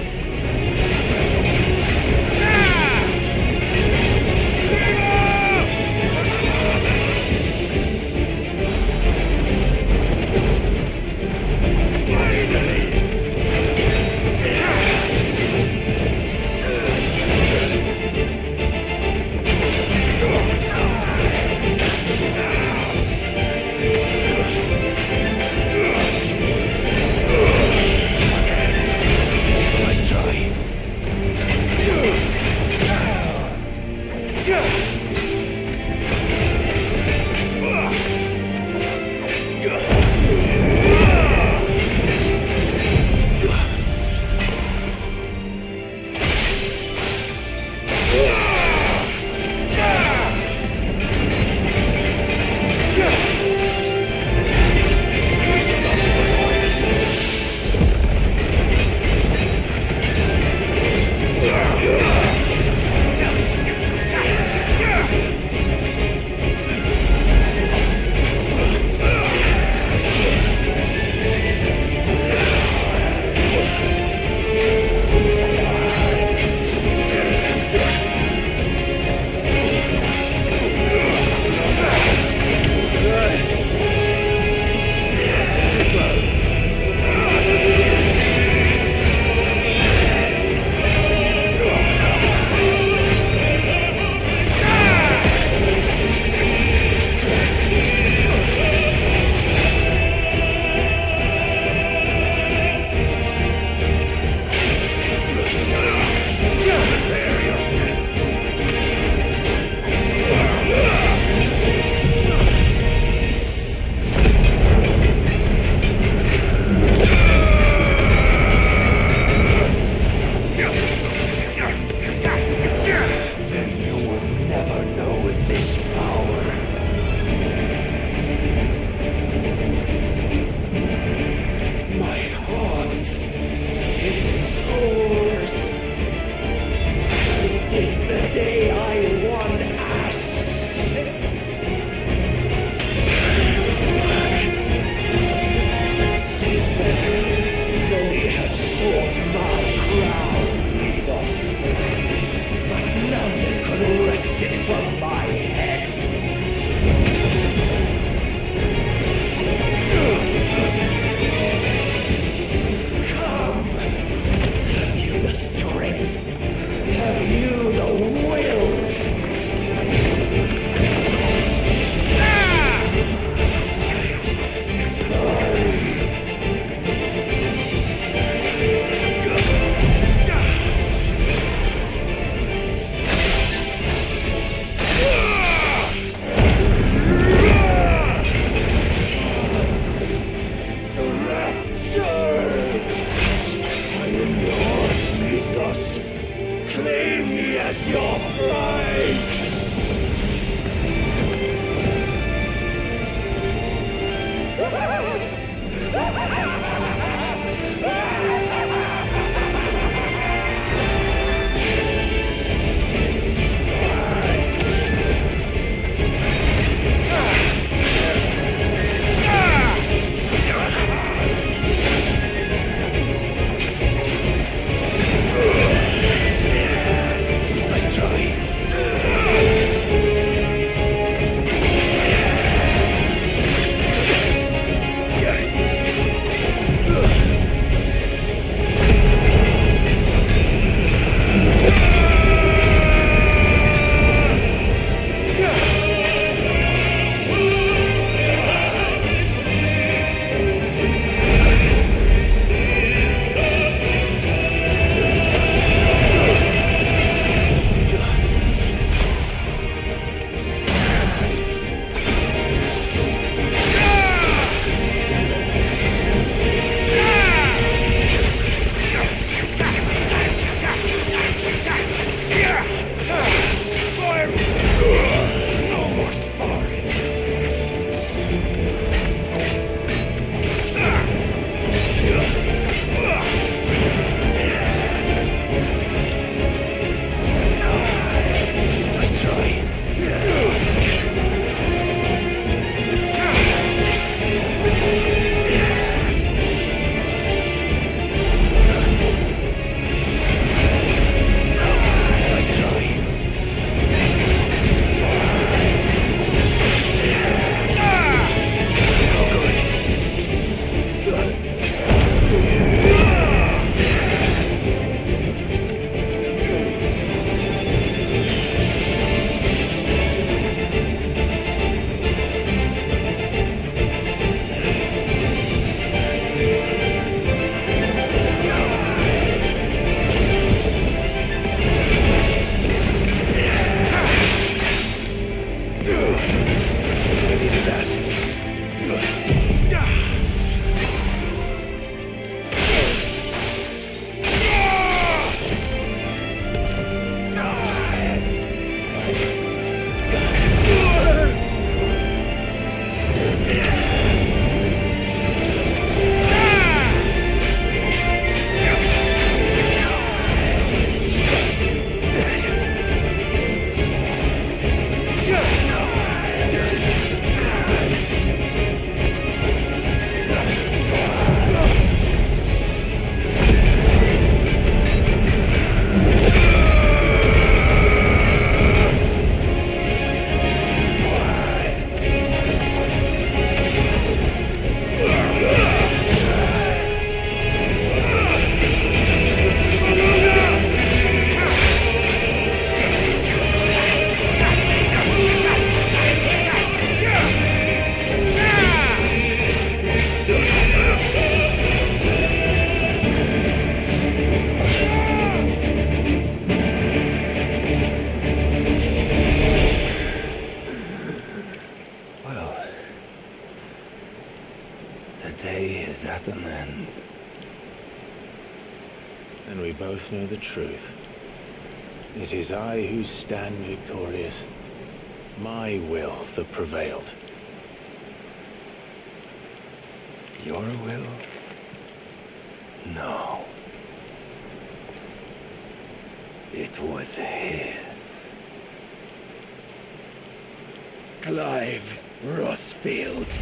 twist it from my head. Come. Have you the strength? Have you the will? Claim me as your prize! is at an end. And we both know the truth. It is I who stand victorious. My will that prevailed. Your will? No. It was his. Clive Rossfield.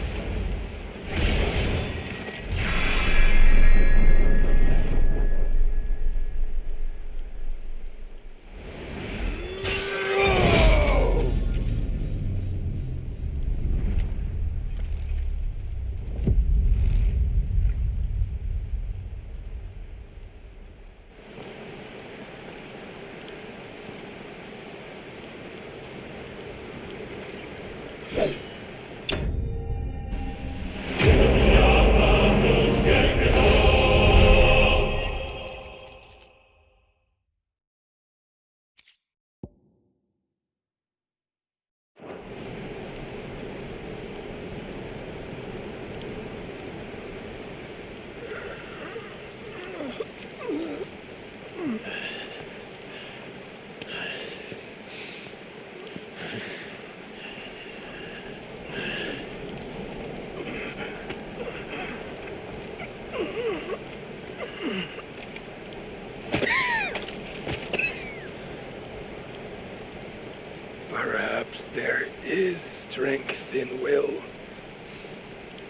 Perhaps there is strength in will.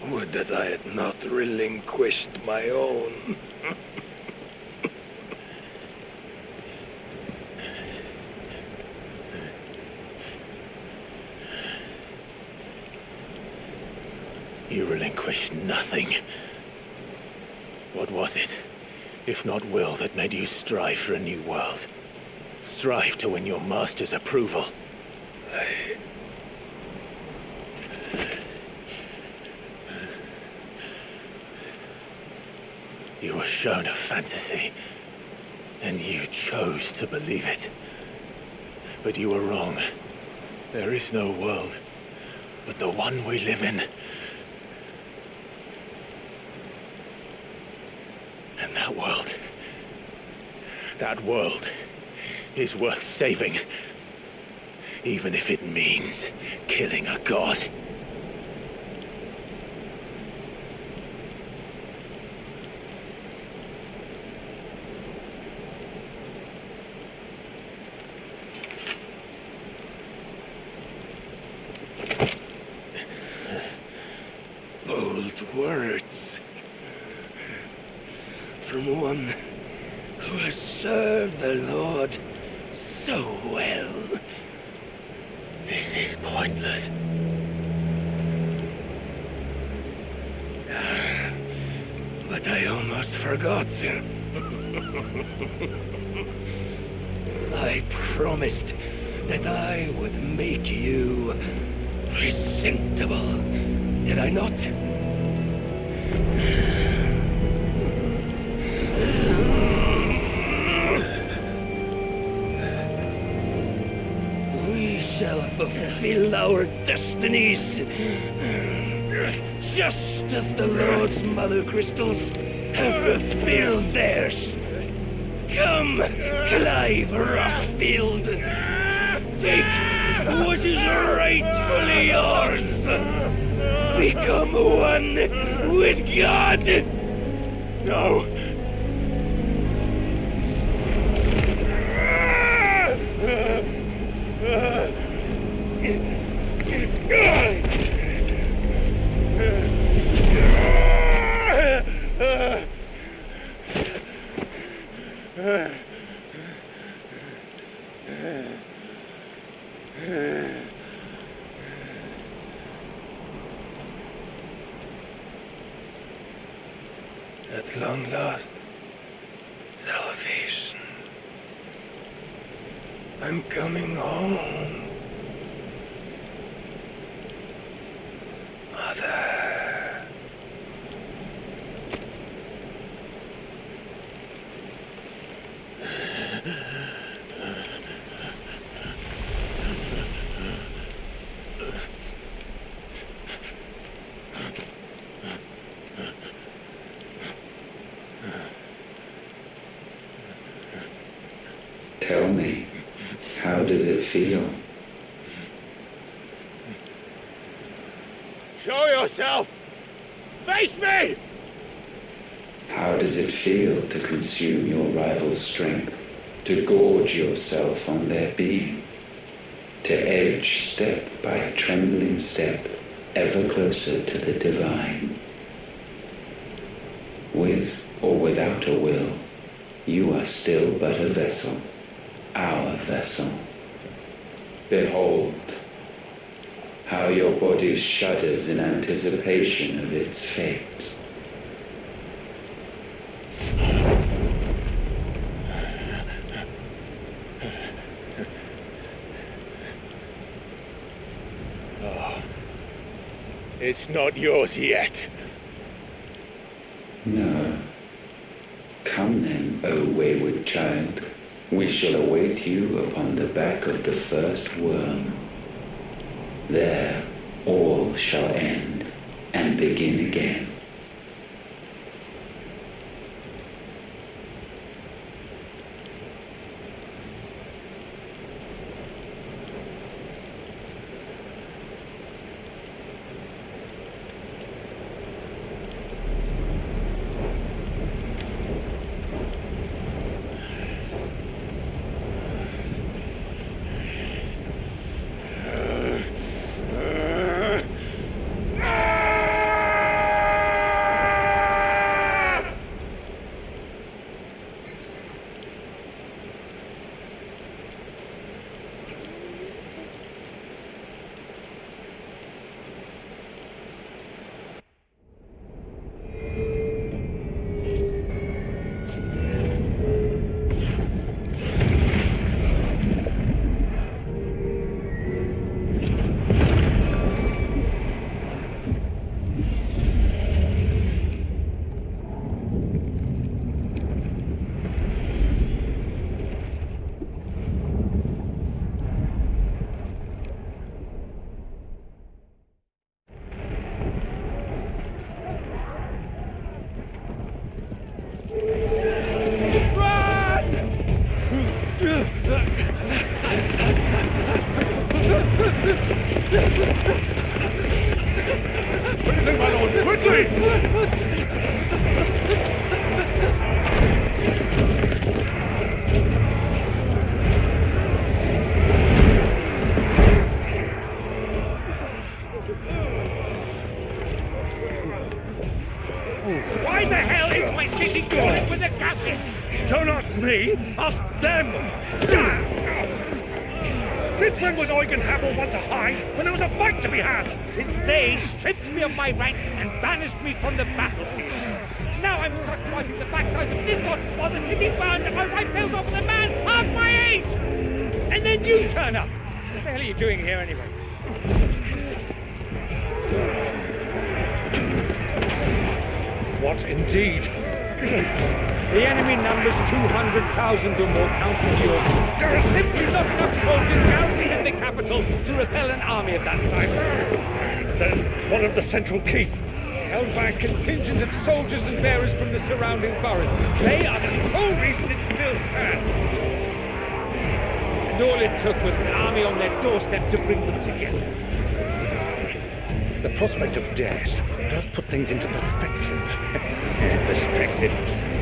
Would that I had not relinquished my own. You relinquished nothing. What was it, if not will, that made you strive for a new world? Strive to win your master's approval? You were shown a fantasy, and you chose to believe it. But you were wrong. There is no world, but the one we live in. And that world is worth saving, even if it means killing a god. Bold words from one who has served the Lord so well. This is pointless. But I almost forgot. I promised that I would make you presentable. Did I not? We shall fulfill our destinies, just as the Lord's Mother Crystals have fulfilled theirs. Come, Clive Rossfield. Take what is rightfully yours. Become one with God. No. At long last, salvation. I'm coming home. Mother. Tell me, how does it feel? Show yourself! Face me! How does it feel to consume your rival's strength, to gorge yourself on their being, to edge step by trembling step ever closer to the divine? With or without a will, you are still but a vessel, our vessel. Behold, how your body shudders in anticipation of its fate. Oh, it's not yours yet. No. Come then, O wayward child. We shall await you upon the back of the first worm. There all shall end and begin again. Quickly, my lord, quickly! Why the hell is my city going with the captain? Don't ask me, ask them! Since when was Eugen Hamel one to hide when there was a fight to be had? Since they stripped me of my rank and banished me from the battlefield. Now I'm stuck wiping the backsides of this one while the city burns and my wife tails off with a man half my age! And then you turn up! What the hell are you doing here anyway? What indeed? The enemy numbers 200,000 or more counting yours. There are simply not enough soldiers garrisoned in the capital to repel an army of that size. Then one of the central keep. Held by a contingent of soldiers and bearers from the surrounding boroughs. They are the sole reason it still stands. And all it took was an army on their doorstep to bring them together. The prospect of death does put things into perspective. Perspective.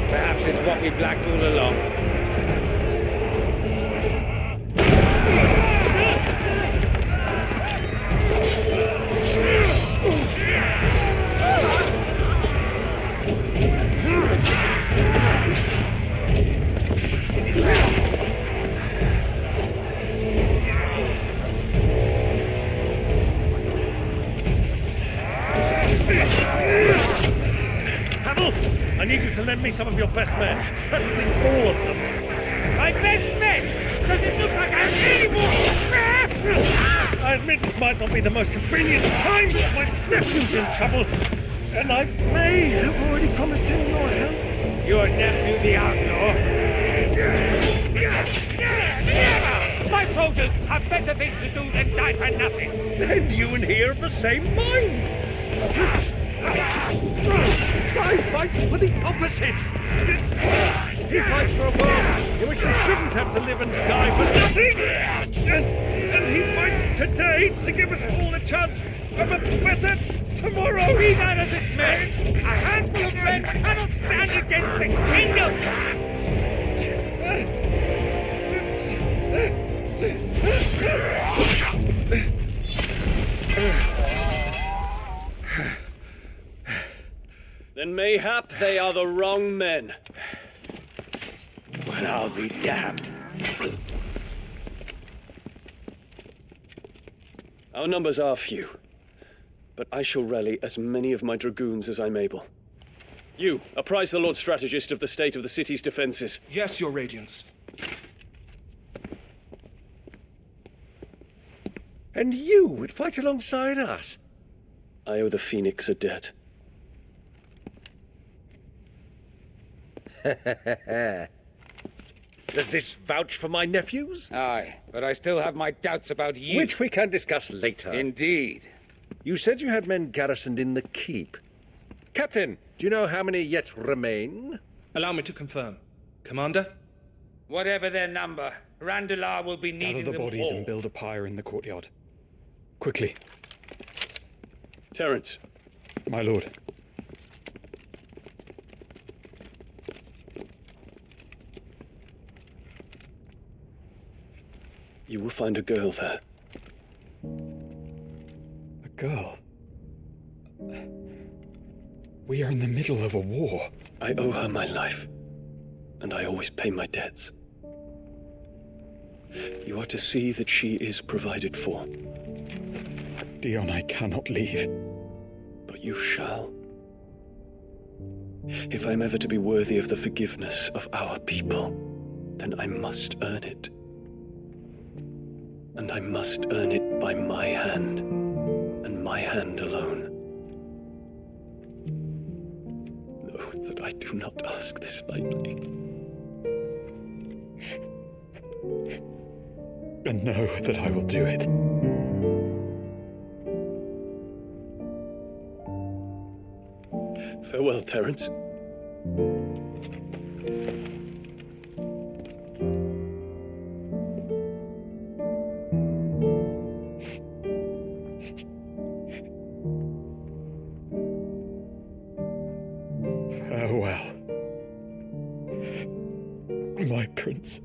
Perhaps it's what we've lacked all along. I need you to lend me some of your best men. Preferably all of them. My best men? Does it look like I'm any more? I admit this might not be the most convenient time, but my nephew's in trouble. And I may have already promised him your help. Your nephew, the outlaw? My soldiers have better things to do than die for nothing. And you and he are of the same mind. I fights for the opposite. He fights for a world in which we shouldn't have to live and die for nothing. And he fights today to give us all a chance of a better tomorrow. Be that as it may, a handful of men cannot stand against the kingdom. Then mayhap they are the wrong men. Well, I'll be damned. Our numbers are few, but I shall rally as many of my dragoons as I'm able. You, apprise the Lord Strategist of the state of the city's defenses. Yes, Your Radiance. And you would fight alongside us? I owe the Phoenix a debt. Does this vouch for my nephews? Aye, but I still have my doubts about you. Which we can discuss later. Indeed. You said you had men garrisoned in the keep. Captain, do you know how many yet remain? Allow me to confirm. Commander? Whatever their number, Randalar will be needing Gather the bodies all. and build a pyre in the courtyard. Quickly. Terence. My lord. You will find a girl there. A girl? We are in the middle of a war. I owe her my life, and I always pay my debts. You are to see that she is provided for. Dion, I cannot leave. But you shall. If I'm ever to be worthy of the forgiveness of our people, then I must earn it. And I must earn it by my hand, and my hand alone. Know that I do not ask this lightly. And know that I will do it. Farewell, Terence. tyrants.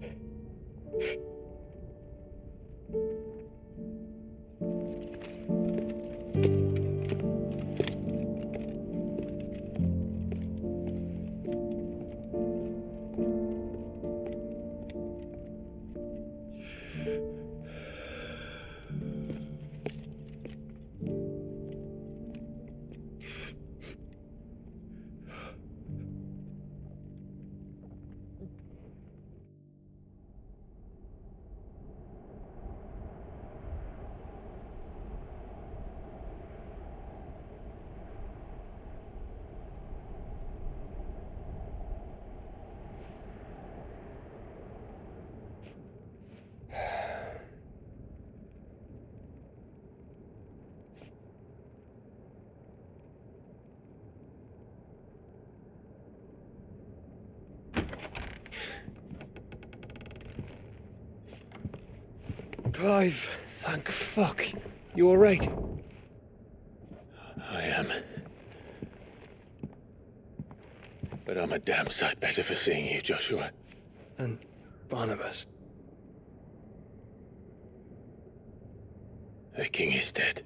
Clive, thank fuck. You alright? I am. But I'm a damn sight better for seeing you, Joshua. And Barnabas. The king is dead.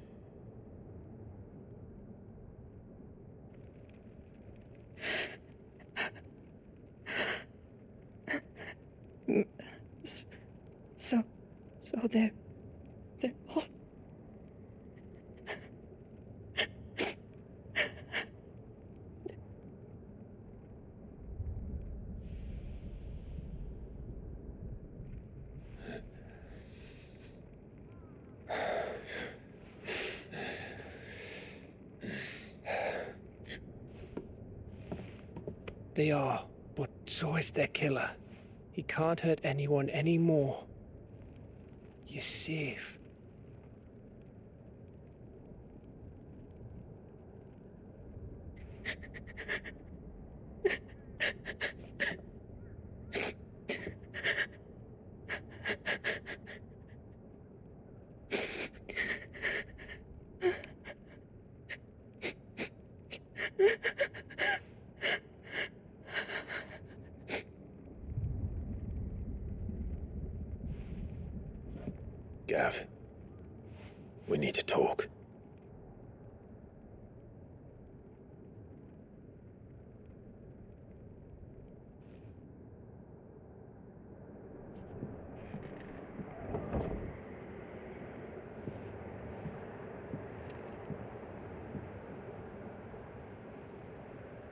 So they're all... They are, but so is their killer. He can't hurt anyone anymore. You're safe. Gav, we need to talk.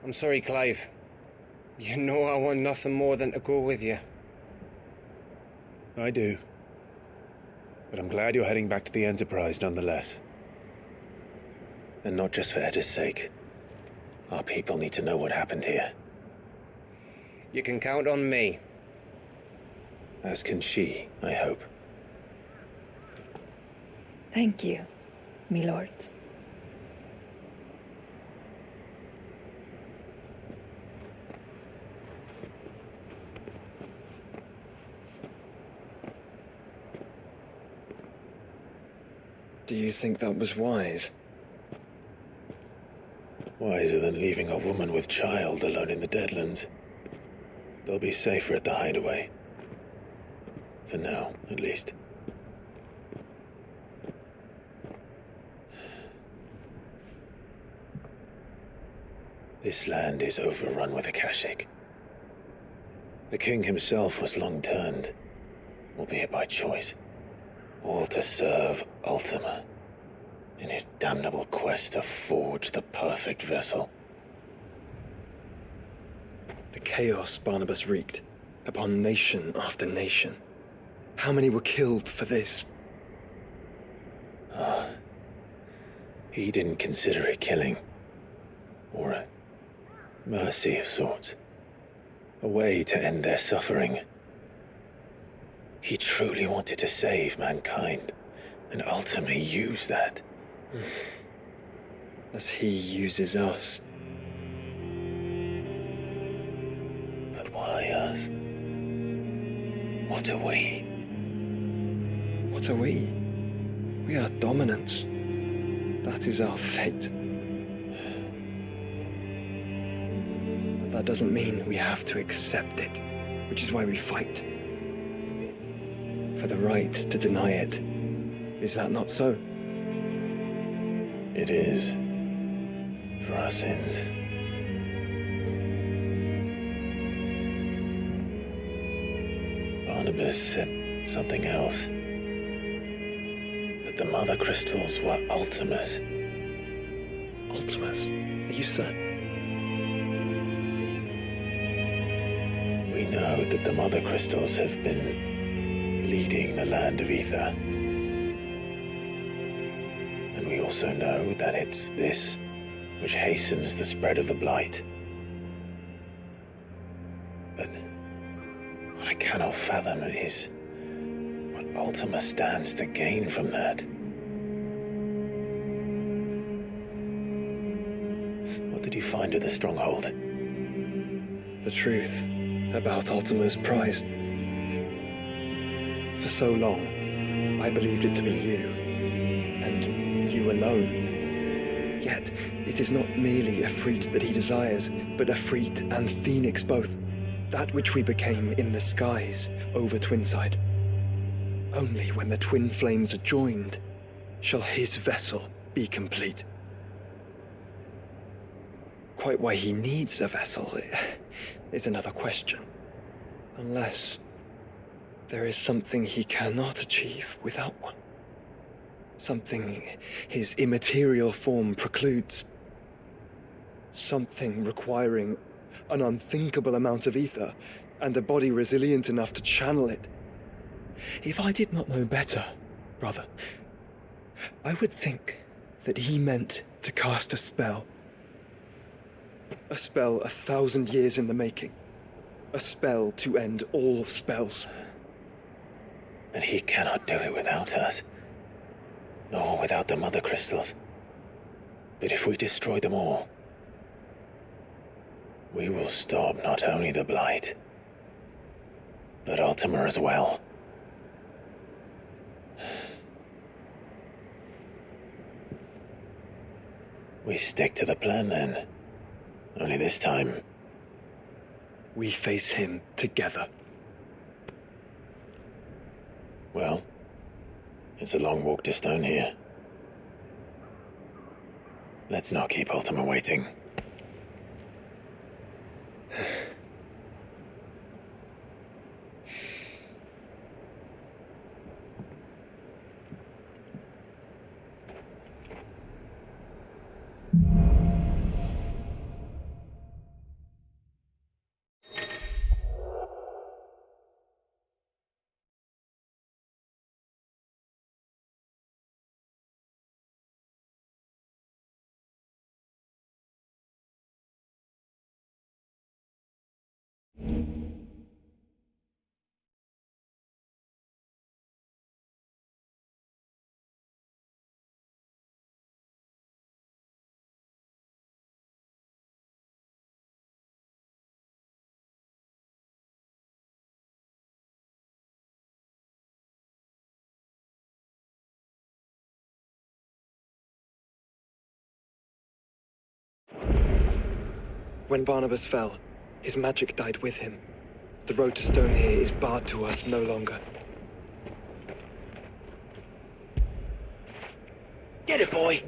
I'm sorry, Clive. You know I want nothing more than to go with you. I do. But I'm glad you're heading back to the Enterprise nonetheless. And not just for Etta's sake. Our people need to know what happened here. You can count on me. As can she, I hope. Thank you, my lords. Do you think that was wise? Wiser than leaving a woman with child alone in the Deadlands. They'll be safer at the hideaway. For now, at least. This land is overrun with Akashic. The king himself was long turned, albeit by choice. All to serve Ultima, in his damnable quest to forge the perfect vessel. The chaos Barnabas wreaked upon nation after nation. How many were killed for this? He didn't consider it killing. Or a mercy of sorts. A way to end their suffering. He truly wanted to save mankind, and ultimately use that. As he uses us. But why us? What are we? What are we? We are dominance. That is our fate. But that doesn't mean we have to accept it, which is why we fight. for the right to deny it. Is that not so? It is. For our sins. Barnabas said something else. That the mother crystals were Ultimas. Ultimas? Are you certain? We know that the mother crystals have been leading the land of Ether. And we also know that it's this which hastens the spread of the blight. But what I cannot fathom is what Ultima stands to gain from that. What did you find at the stronghold? The truth about Ultima's prize. For so long, I believed it to be you, and you alone. Yet, it is not merely a freat that he desires, but a freat and phoenix both. That which we became in the skies over Twinside. Only when the twin flames are joined shall his vessel be complete. Quite why he needs a vessel is another question. Unless there is something he cannot achieve without one. Something his immaterial form precludes. Something requiring an unthinkable amount of ether and a body resilient enough to channel it. If I did not know better, brother, I would think that he meant to cast a spell. A spell 1,000 years in the making. A spell to end all spells. And he cannot do it without us. Nor without the mother crystals. But if we destroy them all, we will stop not only the blight, but Ultima as well. We stick to the plan then. Only this time, we face him together. Well, it's a long walk to Stone here. Let's not keep Ultima waiting. When Barnabas fell, his magic died with him. The road to Stone here is barred to us no longer. Get it, boy!